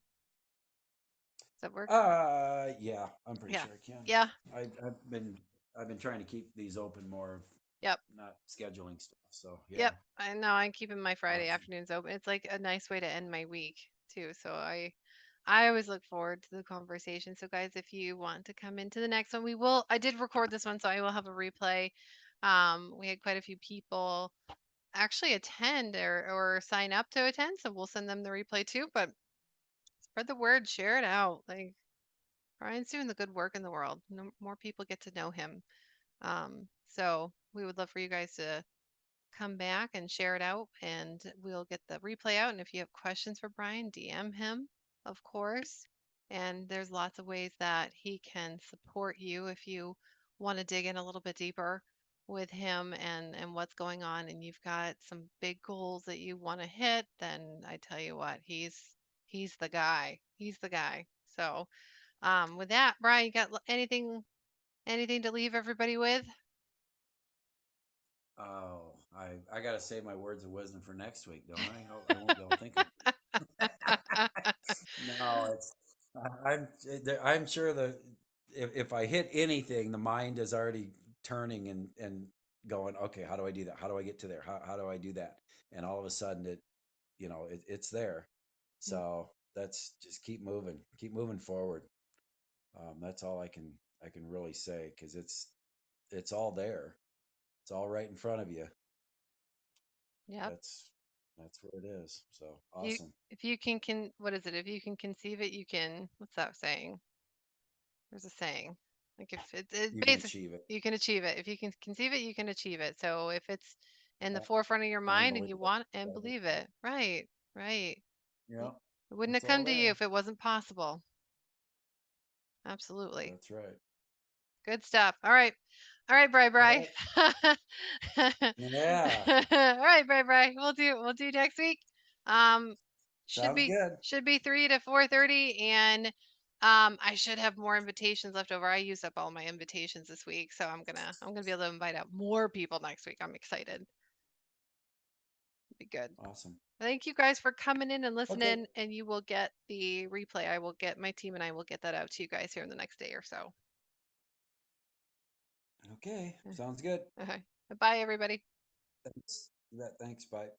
Does that work? Yeah, I'm pretty Yeah. sure I can. Yeah. I've been trying to keep these open more of Yep. not scheduling stuff. So yeah, Yep. I know. I'm keeping my Friday awesome. afternoons open. It's like a nice way to end my week too. So I always look forward to the conversation. So guys, if you want to come into the next one, I did record this one, so I will have a replay. We had quite a few people actually attend or sign up to attend, so we'll send them the replay too. But spread the word, share it out. Like Brian's doing the good work in the world. No, more people get to know him. So we would love for you guys to come back and share it out, and we'll get the replay out. And if you have questions for Brian, DM him, of course. And there's lots of ways that he can support you if you want to dig in a little bit deeper with him and what's going on, and you've got some big goals that you want to hit. Then I tell you what, he's the guy. He's the guy. So with that, Brian, you got anything to leave everybody with? Oh, I gotta save my words of wisdom for next week, don't I? I won't be able to think of no. It's I'm I'm sure the if I hit anything, the mind is already turning and going, okay, how do I do that? How do I get to there? How do I do that? And all of a sudden it's there. So that's just keep moving forward. That's all I can really say because it's all there. It's all right in front of you. Yep. That's that's where it is. So You awesome. if you can what is it? If you can conceive it, you can what's that saying? There's a saying. Like if it's You can basic achieve it. you can achieve it. If you can conceive it, you can achieve it. So if it's in the Yeah, forefront of your and mind and believe you it. want and That is believe right. it. Right. Right. Yeah, It wouldn't it's have all come to you there. if it wasn't possible. Absolutely. That's right. Good stuff. All right. All right, Bri All Bri. right. All Yeah, right, Bri Bri. We'll do next week. Um should sounds be good. 3 to 4:30 and I should have more invitations left over. I used up all my invitations this week, so I'm gonna be able to invite out more people next week. I'm excited. It'll be good. Awesome. Thank you guys for coming in and Okay. listening, and you will get the replay. I will get my team and I will get that out to you guys here in the next day or so. Okay. Sounds good. Okay. Bye, everybody. Thanks. You bet. Thanks. Bye.